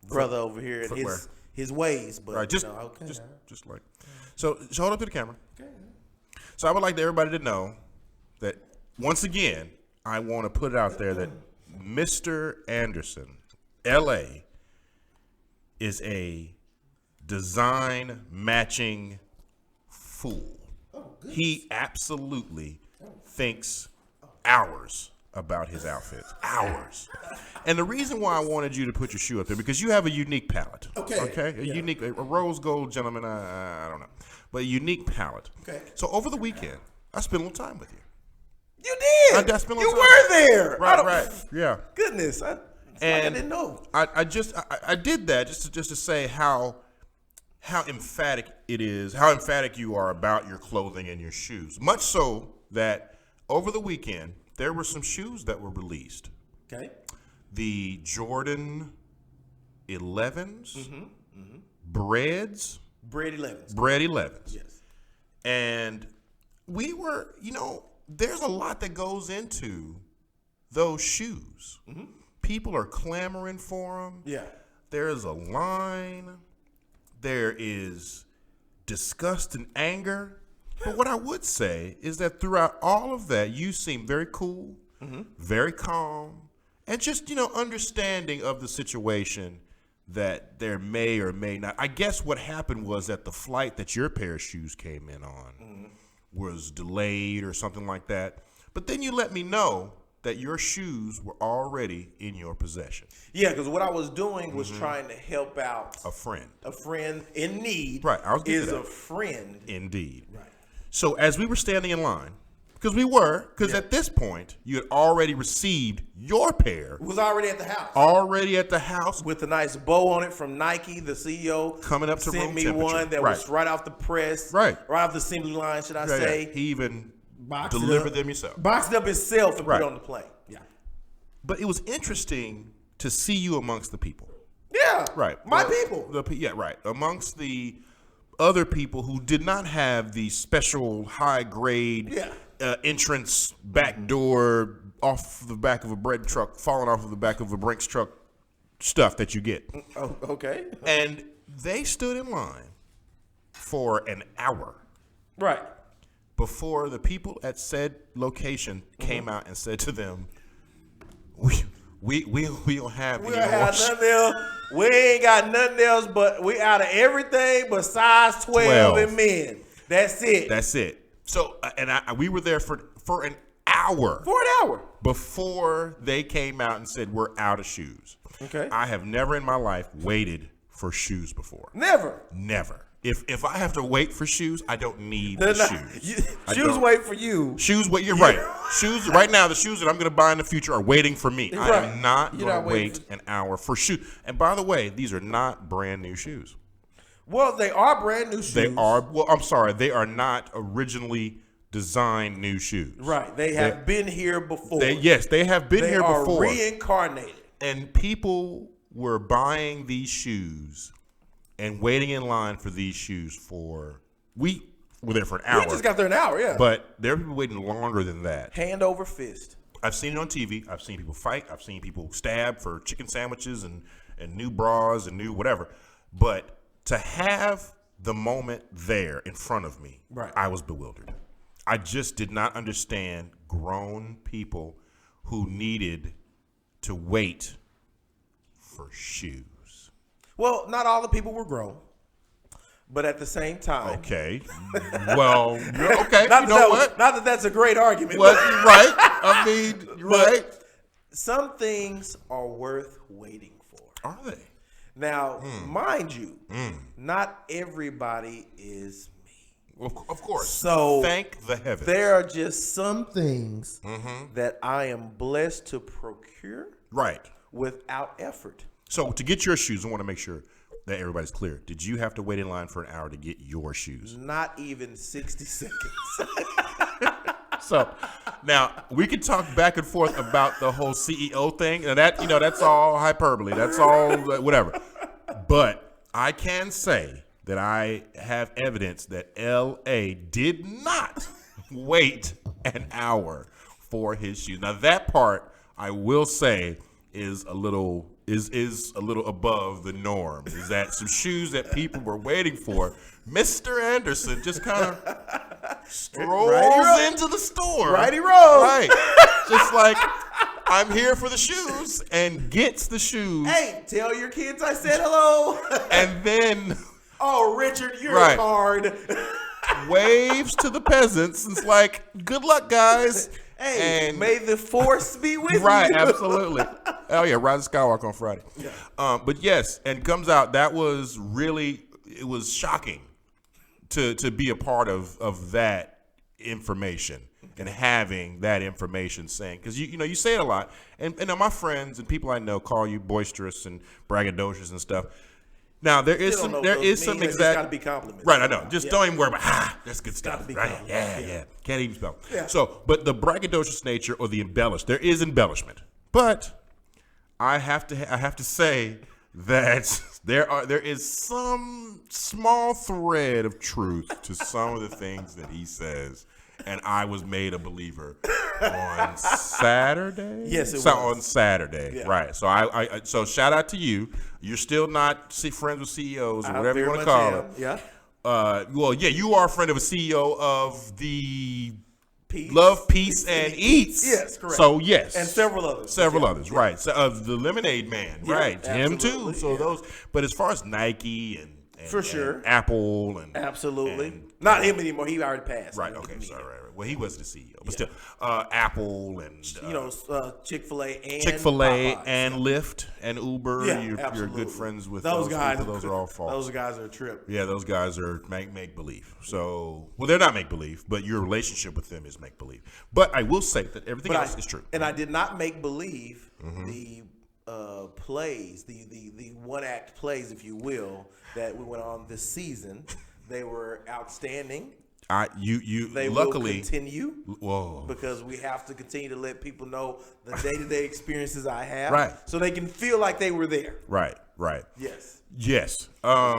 brother over here and his ways, but right. Just like. So hold up to the camera. Okay. So I would like everybody to know that once again, I want to put it out there that Mr. Anderson, LA, is a design matching fool. He absolutely thinks hours about his outfits. Hours. And the reason why I wanted you to put your shoe up there, because you have a unique palette. Okay? A rose gold gentleman, I don't know. But a unique palette. Okay. So over the weekend, I spent a little time with you. You did. I spent a little you time. were there. Right. Yeah. Goodness. I didn't know. I did that just to say how emphatic it is, how emphatic you are about your clothing and your shoes. Much so that over the weekend, there were some shoes that were released. Okay. The Jordan 11s, Breads. Bread 11s. Bread 11s. Yes. And we were, there's a lot that goes into those shoes. People are clamoring for them. Yeah. There's a line. There is disgust and anger. But what I would say is that throughout all of that, you seem very cool, very calm, and just, understanding of the situation that there may or may not. I guess what happened was that the flight that your pair of shoes came in on was delayed or something like that. But then you let me know that your shoes were already in your possession. Yeah, because what I was doing was trying to help out A friend. a friend in need. Right, I was getting is to that. a friend. Indeed. Right. So as we were standing in line, because at this point, you had already received your pair. It was already at the house. Already at the house. With a nice bow on it from Nike, the CEO Coming up to sent room me temperature. one that was right off the press, Right off the assembly line, should I say? He even Boxed it delivered up. them yourself. Boxed up himself and Right. put it on the plane. Yeah. But it was interesting to see you amongst the people. Yeah. Right. My people. Right. Amongst the other people who did not have the special high grade entrance back door off the back of a bread truck, falling off of the back of a Brinks truck stuff that you get. Oh, okay. And they stood in line for an hour. Right. Before the people at said location came out and said to them, we don't have We any don't more have nothing else. We ain't got nothing else, but we out of everything but size 12 and men. That's it. That's it. So, we were there for an hour. For an hour. Before they came out and said, we're out of shoes. Okay. I have never in my life waited for shoes before. Never. Never. If I have to wait for shoes, I don't need They're the not- shoes. I Shoes don't. wait for you. Shoes, wait, you're right. Shoes, right now, the shoes that I'm going to buy in the future are waiting for me. I Right. am not You're going not to waiting wait an hour for shoes. And by the way, these are not brand new shoes. Well, they are brand new shoes. They are, I'm sorry, they are not originally designed new shoes. Right. They have been here before. Yes, they have been here are before. reincarnated. And people were buying these shoes and waiting in line for these shoes we were there for an hour. We just got there an hour, yeah. But there are people waiting longer than that. Hand over fist. I've seen it on TV. I've seen people fight. I've seen people stab for chicken sandwiches and new bras and new whatever. But to have the moment there in front of me, Right. I was bewildered. I just did not understand grown people who needed to wait for shoes. Well, not all the people were grown, but at the same time. Okay. Well, okay. Not You that know what? Not that that's a great argument. What? You're right. I mean, you're right. Some things are worth waiting for. Are they? Now, mind you, not everybody is me. Of course. So thank the heavens. There are just some things that I am blessed to procure Right. without effort. So to get your shoes, I want to make sure that everybody's clear. Did you have to wait in line for an hour to get your shoes? Not even 60 seconds. So now we can talk back and forth about the whole CEO thing, and that's all hyperbole. That's all whatever. But I can say that I have evidence that L.A. did not wait an hour for his shoes. Now that part I will say is a little above the norm. Is that some shoes that people were waiting for? Mr. Anderson just kind of strolls into the store. Righty roll. Right. Just like, I'm here for the shoes, and gets the shoes. Hey, tell your kids I said hello. And then Oh, Richard, you're Right. hard. waves to the peasants. It's like, good luck, guys. Hey, And- may the force be with Right, you. absolutely. Oh yeah, Rise of Skywalker on Friday. Yeah. But yes, and comes out that was really, it was shocking to be a part of that information and having that information saying, because you say it a lot, and my friends and people I know call you boisterous and braggadocious and stuff. Now there is some exact. Got to be compliments. Right, I know. Just don't even worry about that's good stuff. Gotta be Right? calm. Yeah. Can't even spell. Yeah. So, but the braggadocious nature or the there is embellishment. But I have to say that there is some small thread of truth to some of the things that he says. And I was made a believer on Saturday. Yes, it was. On Saturday, Yeah. right? So so shout out to you. You're still not friends with CEOs or I whatever you very want to much call am. it. Yeah. Well, yeah, you are a friend of a CEO of the Love, Peace, and Eats. Yes, correct. So yes, and several others. Several others, right? So, the Lemonade Man, Yeah, right? Him absolutely, too. So yeah. those, but as far as Nike and For sure. and Apple and Absolutely. and- Not him anymore. He already passed. right? Okay, sorry, right. Well, he was the CEO, but still, Apple and Chick-fil-A and Chick-fil-A Popeyes. and Lyft and Uber. Yeah, you're absolutely. good friends with those guys. people. Those are all false. Those guys are a trip. Yeah, those guys are make believe. So, well, they're not make believe, but your relationship with them is make believe. But I will say that everything else is true. And I did not make believe the plays, the one act plays, if you will, that we went on this season. They were outstanding. They luckily will continue. Whoa. Because we have to continue to let people know the day-to-day experiences I have, Right. so they can feel like they were there. Right. Yes.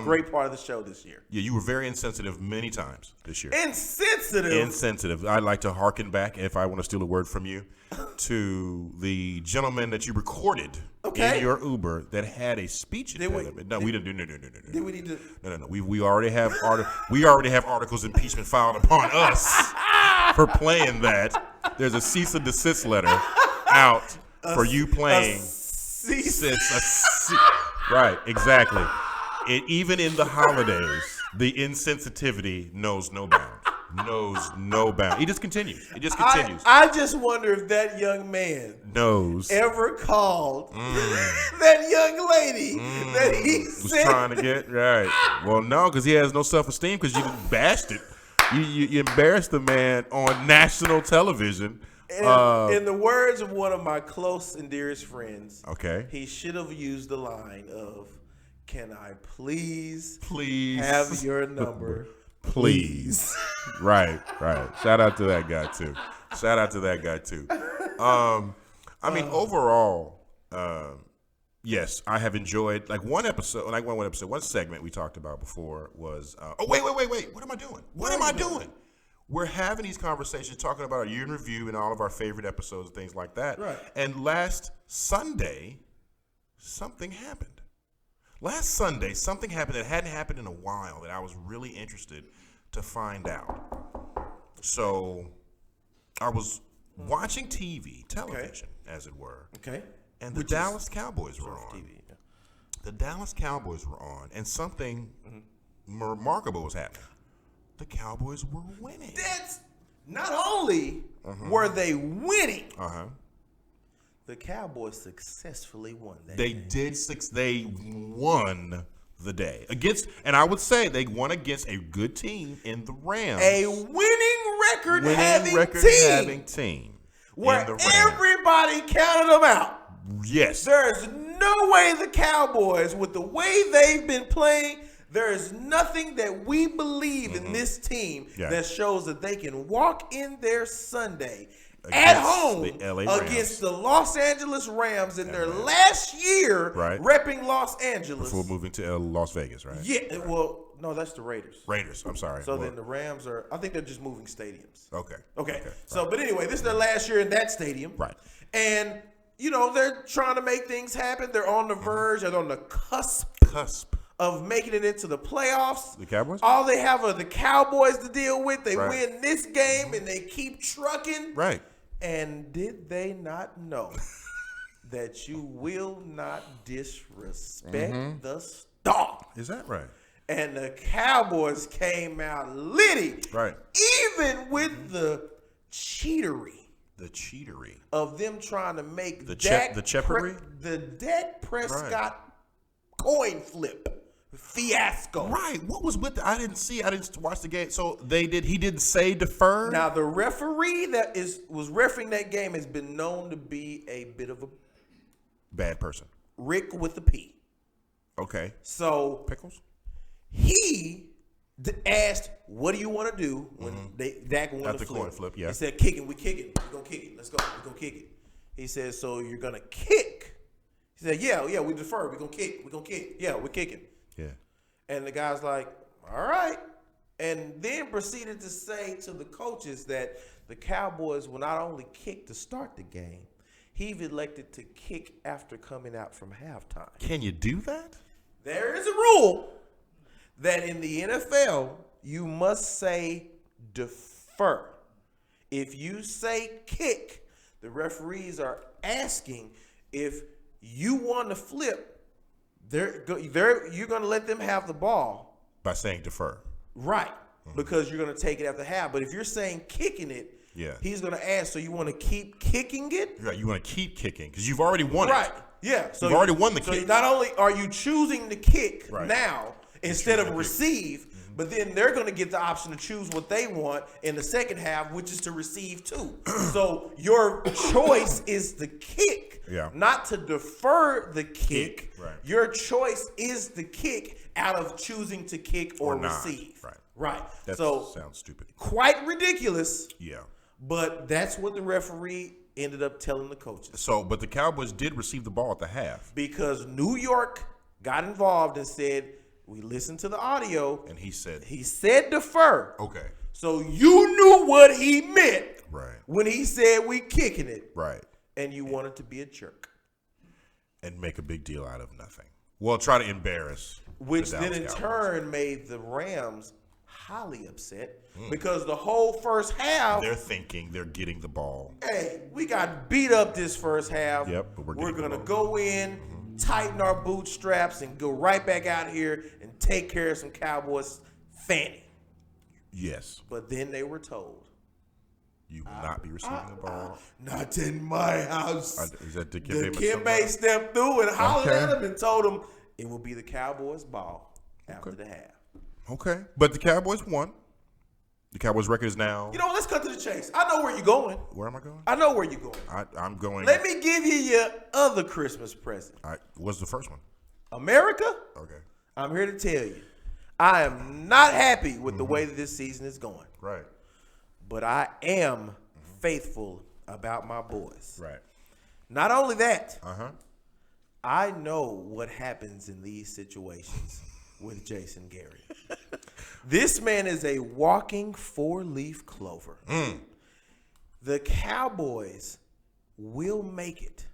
Great part of the show this year. Yeah, you were very insensitive many times this year. Insensitive. I'd like to hearken back, if I want to steal a word from you, to the gentleman that you recorded in your Uber that had a speech impediment. No, we didn't do. No. Did we need to? No. We already have articles of impeachment filed upon us for playing that. There's a cease and desist letter out for you playing. Right, exactly. Even in the holidays, the insensitivity knows no bound. He just continues. I just wonder if that young man knows ever called that young lady that he was said trying to get right. Well, no, because he has no self-esteem because you bashed it. You embarrassed the man on national television. In the words of one of my close and dearest friends, okay, he should have used the line of, "Can I please have your number, please?" Right. Shout out to that guy too. I mean, overall, yes, I have enjoyed one segment we talked about before was. Wait. What am I doing? We're having these conversations talking about our year in review and all of our favorite episodes and things like that. Right. And last Sunday, something happened. Something happened that hadn't happened in a while that I was really interested to find out. So I was watching television, as it were. Okay. And the Dallas Cowboys were on. TV, yeah. The Dallas Cowboys were on, and something remarkable was happening. The Cowboys were winning. That's not only were they winning, the Cowboys successfully won that. They won the day and I would say they won against a good team in the Rams. A winning record having team. Where everybody counted them out. Yes. There's no way the Cowboys, with the way they've been playing, there is nothing that we believe in this team that shows that they can walk in their Sunday at home against the Los Angeles Rams in their last year repping Los Angeles. Before moving to Las Vegas, right? Yeah, well, no, that's the Raiders. I'm sorry. So then the Rams I think they're just moving stadiums. Okay. So, but anyway, this is their last year in that stadium. Right. And, they're trying to make things happen. They're on the verge. They're on the cusp of making it into the playoffs. The Cowboys? All they have are the Cowboys to deal with. They win this game and they keep trucking. Right. And did they not know that you will not disrespect the star? Is that right? And the Cowboys came out litty. Right. Even with the cheatery. Of them trying to make the Dak Prescott Prescott coin flip fiasco. Right. What was with I didn't watch the game. So he didn't say defer. Now the referee that was refereeing that game has been known to be a bit of a bad person. Rick with a P. Okay. So Pickles? He asked, "What do you want to do when Dak won the coin flip?" Yeah. He said, "Kicking. We kicking. We gonna kick it. Let's go. We gonna kick it." He said, "So you're gonna kick?" He said, "Yeah. We defer. We gonna kick. We gonna kick. Yeah, we're kicking." Yeah. And the guy's like, "All right," and then proceeded to say to the coaches that the Cowboys will not only kick to start the game, he've elected to kick after coming out from halftime. Can you do that? There is a rule that in the NFL, you must say defer. If you say kick, the referees are asking if you want to flip, you're going to let them have the ball. By saying defer. Right. Because you're going to take it after half. But if you're saying kicking it, he's going to ask, so you want to keep kicking it? Right. You want to keep kicking because you've already won it. Right. Yeah. So you've already won the kick. So not only are you choosing to kick now instead of receive, but then they're going to get the option to choose what they want in the second half, which is to receive too. So your choice is the kick, not to defer the kick. Right. Your choice is the kick out of choosing to kick or receive. Right. That so sounds stupid. Quite ridiculous. Yeah. But that's what the referee ended up telling the coaches. So, but the Cowboys did receive the ball at the half. Because New York got involved and said, we listened to the audio. And he said defer. Okay. So you knew what he meant. Right. When he said we kicking it. Right. And you wanted to be a jerk. And make a big deal out of nothing. Well, try to embarrass. Which then in turn made the Rams highly upset because the whole first half they're thinking they're getting the ball. Hey, we got beat up this first half. Yep, but we're gonna go in, tighten our bootstraps, and go right back out here and take care of some Cowboys fanny. Yes. But then they were told, you will not be receiving the ball. Not in my house. Is that the Dikembe stepped through and hollered at him and told him it will be the Cowboys' ball after the half. Okay. But the Cowboys won. The Cowboys' record is now. You know what? Let's cut to the chase. I know where you're going. Where am I going? I know where you're going. I'm going. Let me give you your other Christmas present. What's the first one? America? Okay. I'm here to tell you, I am not happy with the way that this season is going. Right. But I am faithful about my boys. Right. Not only that, I know what happens in these situations with Jason Garrett. This man is a walking four-leaf clover. The Cowboys will make it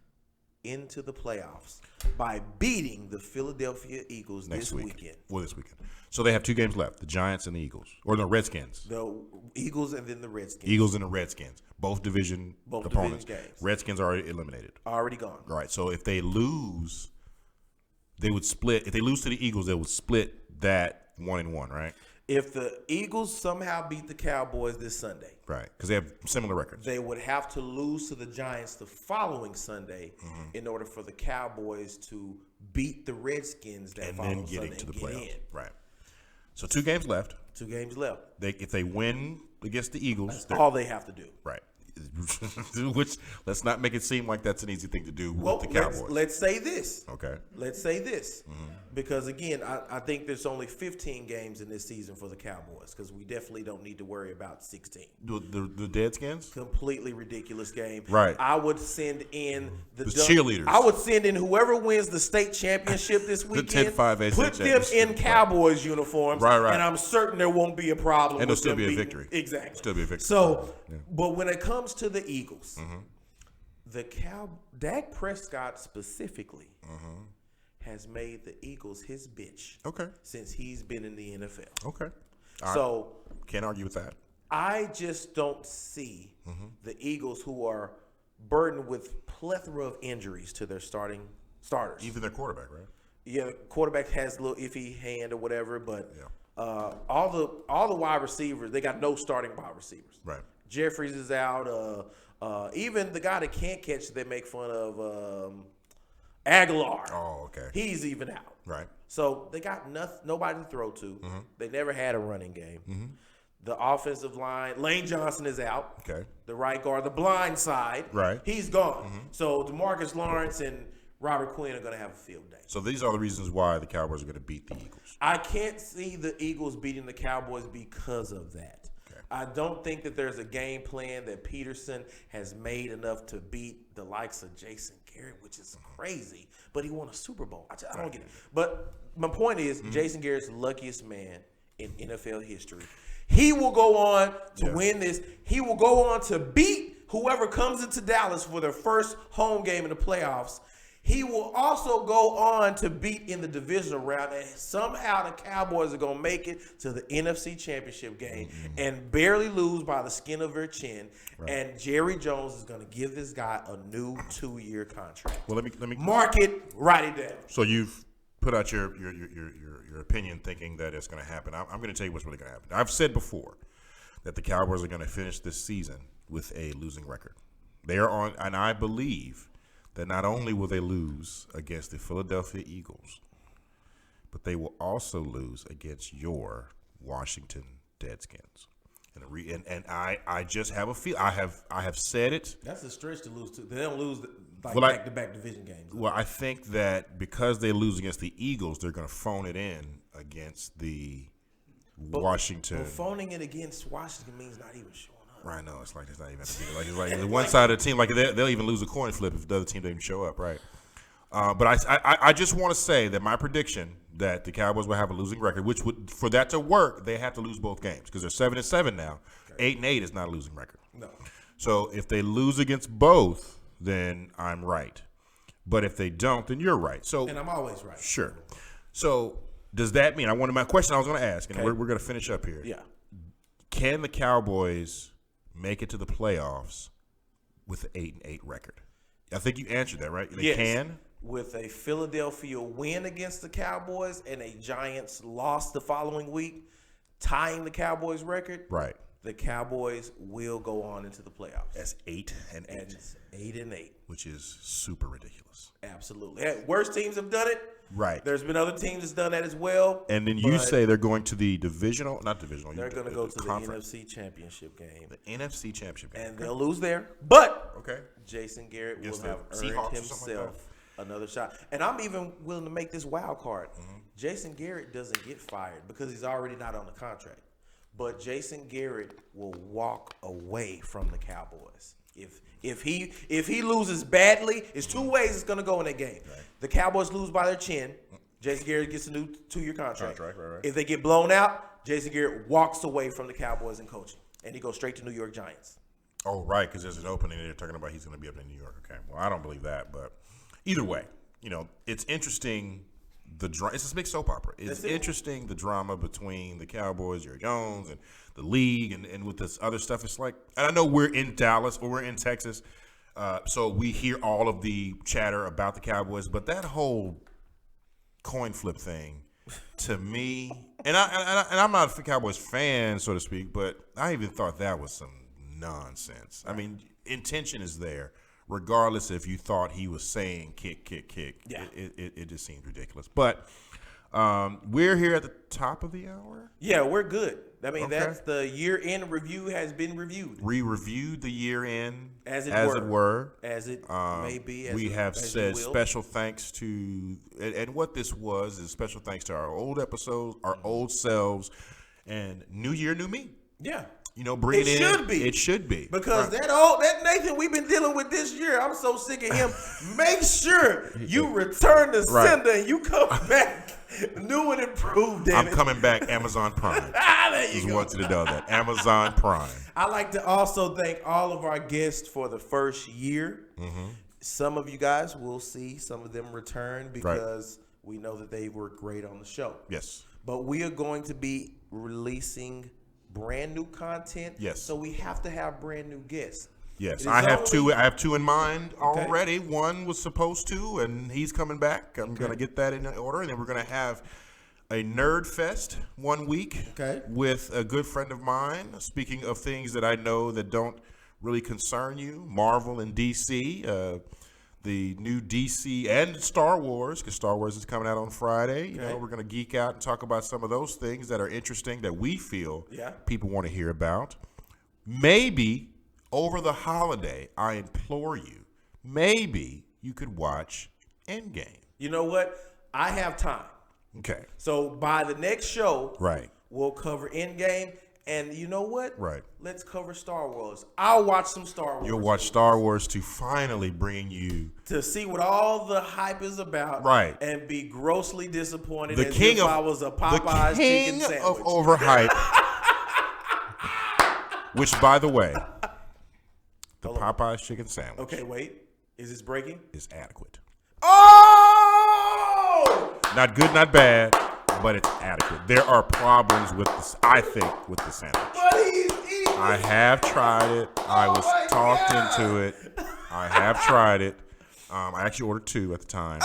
into the playoffs by beating the Philadelphia Eagles this weekend. Well, this weekend. So they have 2 games left, the Giants and the Eagles. Or the Redskins. The Eagles and then the Redskins. Eagles and the Redskins. Both division opponents. Division games. Redskins are already eliminated. Already gone. All right. So if they lose, they would split. If they lose to the Eagles, they would split that 1-1, right? If the Eagles somehow beat the Cowboys this Sunday. Right. Because they have similar records. They would have to lose to the Giants the following Sunday in order for the Cowboys to beat the Redskins that following Sunday. And then get into the playoffs. Right. So 2 games left. 2 games left. If they win against the Eagles, that's all they have to do. Right. Which, let's not make it seem like that's an easy thing to do with the Cowboys. Let's say this. Okay. Let's say this. Because, again, I think there's only 15 games in this season for the Cowboys because we definitely don't need to worry about 16. The Deadskins? Completely ridiculous game. Right. I would send in the cheerleaders. I would send in whoever wins the state championship this weekend. The 10-5 put them in Cowboys uniforms. Right. And I'm certain there won't be a problem. And there'll still be a victory. Exactly. Still be a victory. So, but when it comes to the Eagles, Dak Prescott specifically has made the Eagles his bitch. Okay. Since he's been in the NFL. Okay. So can't argue with that. I just don't see the Eagles, who are burdened with plethora of injuries to their starters. Even their quarterback, right? Yeah, the quarterback has a little iffy hand or whatever, but all the wide receivers, they got no starting wide receivers. Right. Jeffries is out. Even the guy that can't catch, they make fun of, Aguilar. Oh, okay. He's even out. Right. So they got nobody to throw to. They never had a running game. The offensive line, Lane Johnson is out. Okay. The right guard, the blind side. Right. He's gone. So DeMarcus Lawrence and Robert Quinn are going to have a field day. So these are the reasons why the Cowboys are going to beat the Eagles. I can't see the Eagles beating the Cowboys because of that. Okay. I don't think that there's a game plan that Peterson has made enough to beat the likes of Jason Garrett, which is crazy. But he won a Super Bowl. I don't get it. But my point is, Jason Garrett's the luckiest man in NFL history. He will go on to win this. He will go on to beat whoever comes into Dallas for their first home game in the playoffs. He will also go on to beat in the divisional round, and somehow the Cowboys are going to make it to the NFC Championship game and barely lose by the skin of their chin. Right. And Jerry Jones is going to give this guy a new 2-year contract. Well, let me mark it, write it down. So you've put out your opinion, thinking that it's going to happen. I'm going to tell you what's really going to happen. I've said before that the Cowboys are going to finish this season with a losing record. They are on, and I believe that not only will they lose against the Philadelphia Eagles, but they will also lose against your Washington Redskins. And I just have a feel. I have said it. That's a stretch to lose to. They don't lose back-to-back division games. Well, I think that because they lose against the Eagles, they're going to phone it in against the Washington. But phoning it against Washington means not even showing up. Right, no, it's not even it's like the one side of the team, like they'll even lose a coin flip if the other team doesn't show up, right? But I just want to say that my prediction that the Cowboys will have a losing record, which would, for that to work, they have to lose both games because they're 7-7 now. Okay. 8-8 is not a losing record. No. So if they lose against both, then I'm right. But if they don't, then you're right. So and I'm always right. Sure. So does that mean my question I was going to ask, and we're going to finish up here. Yeah. Can the Cowboys make it to the playoffs with an 8-8 record? I think you answered that, right? They can? With a Philadelphia win against the Cowboys and a Giants loss the following week, tying the Cowboys record. Right. The Cowboys will go on into the playoffs. That's 8-8. And 8-8. Which is super ridiculous. Absolutely. Worst teams have done it. Right. There's been other teams that's done that as well. And then you say they're going to the not divisional. They're going to go to the NFC Championship game. The NFC Championship game. And they'll lose there. But Jason Garrett will have earned himself another shot. And I'm even willing to make this wild card. Mm-hmm. Jason Garrett doesn't get fired because he's already not on the contract. But Jason Garrett will walk away from the Cowboys. If he loses badly, it's two ways it's going to go in that game. Right. The Cowboys lose by their chin. Jason Garrett gets a new 2-year contract. Right. If they get blown out, Jason Garrett walks away from the Cowboys and coaching, and he goes straight to New York Giants. Oh, right, because there's an opening. They're talking about he's going to be up in New York. Okay, well, I don't believe that, but either way, it's interesting. It's a big soap opera. It's interesting, the drama between the Cowboys, Jerry Jones, and the league, and with this other stuff. It's like, and I know we're in Dallas or we're in Texas, so we hear all of the chatter about the Cowboys, but that whole coin flip thing, to me, and I'm not a Cowboys fan, so to speak, but I even thought that was some nonsense. I mean, intention is there. Regardless if you thought he was saying kick, yeah. It just seems ridiculous. But we're here at the top of the hour. Yeah, we're good. I mean, that's the year-end review has been reviewed. We reviewed the year-end as it may be. We have said special thanks to, and what this was is special thanks to our old episodes, our old selves, and New Year, New Me. Yeah. Bring it in. It should be. Because right. that Nathan we've been dealing with this year, I'm so sick of him. Make sure you return the sender and you come back new and improved. I'm coming back Amazon Prime. There you Just go. want you to know that. Amazon Prime. I'd like to also thank all of our guests for the first year. Mm-hmm. Some of you guys will see some of them return because we know that they were great on the show. Yes. But we are going to be releasing brand new content. Yes. So we have to have brand new guests. Yes. I have two in mind already. One was supposed to, and he's coming back. I'm going to get that in order, and then we're going to have a Nerd Fest one week with a good friend of mine. Speaking of things that I know that don't really concern you, Marvel and DC, the new DC and Star Wars, because Star Wars is coming out on Friday. We're going to geek out and talk about some of those things that are interesting that we feel people want to hear about. Maybe over the holiday, I implore you, maybe you could watch Endgame. You know what? I have time. Okay. So by the next show, we'll cover Endgame. And you know what? Right. Let's cover Star Wars. I'll watch some Star Wars. You'll watch Star Wars to finally bring you to see what all the hype is about. Right. And be grossly disappointed the as king if of, I was a Popeye's chicken sandwich. The king of overhype. Which, by the way, the Popeye's chicken sandwich. Okay, wait. Is this breaking? Is adequate. Oh! Not good, not bad, but it's adequate. There are problems with this, I think, with the sandwich. But he's eating. I have tried it. I was talked into it. I have tried it. I actually ordered 2 at the time.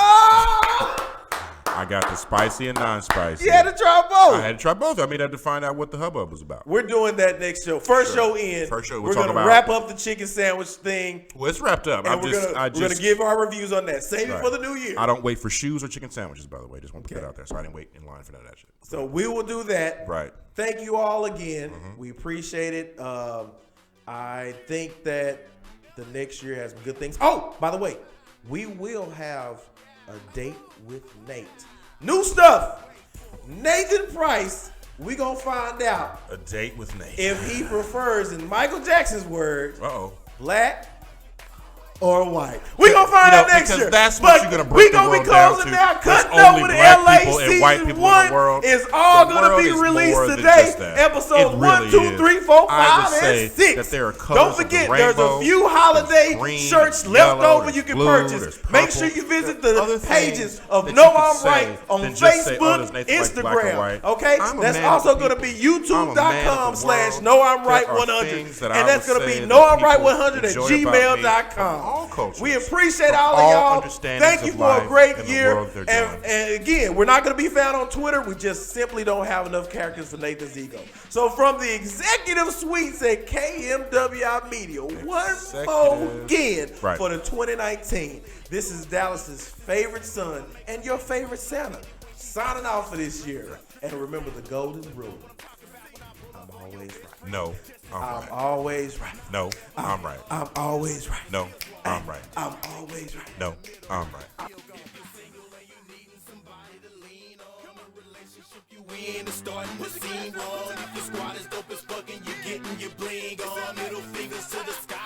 I got the spicy and non-spicy. You had to try both. I had to try both. I mean, I had to find out what the hubbub was about. We're doing that next show. First show in. First show, we're going to wrap up the chicken sandwich thing. Well, it's wrapped up. And we're going to give our reviews on that. Save it for the new year. I don't wait for shoes or chicken sandwiches, by the way. Just want to put that out there. So I didn't wait in line for none of that shit. So we will do that. Right. Thank you all again. We appreciate it. I think that the next year has some good things. Oh, by the way, we will have a date with Nate. New stuff. Nathan Price. We gonna find out A date with Nate. if he prefers, in Michael Jackson's words, black or white. We gonna find out next year. That's what you're gonna break the world down to. We gonna be closing down, There's cutting up only with black LA people and white season people in the 1. world. It's all The gonna world be is released more than today. just that. Episode It 1, really 2, 3, 4, I 5, would say and 6. that there are colors Don't of the forget, rainbow. there's a few holiday There's green, shirts yellow, left over there's you can blue, purchase. there's Make purple. sure you visit There's the other pages things of that No you can I'm say Right on than just say, oh, there's Facebook, Nathan Black, black or Instagram. white. Okay, I'm a that's man of also the going to be people. I'm a man of the world. youtube.com/KnoI'mRight100, There are things that and I that's would going to say be that KnowI'mRight100 at people enjoy about me gmail.com. from all cultures, We appreciate from all all of y'all. understandings Thank you of for a life great and the year. world they're doing. And again, we're not going to be found on Twitter. We just simply don't have enough characters for Nathan's ego. So from the executive suites at KMWI Media, once again for the 2019. This is Dallas's favorite son and your favorite Santa signing off for this year. And remember the golden rule. I'm always right. No, I'm right. Always right. No, I'm right. I'm always right. No, I'm right. I'm always right. No, I'm right. We in the starting the scene on. If your squad is dope as fucking, you getting your bling on. Middle fingers to the sky.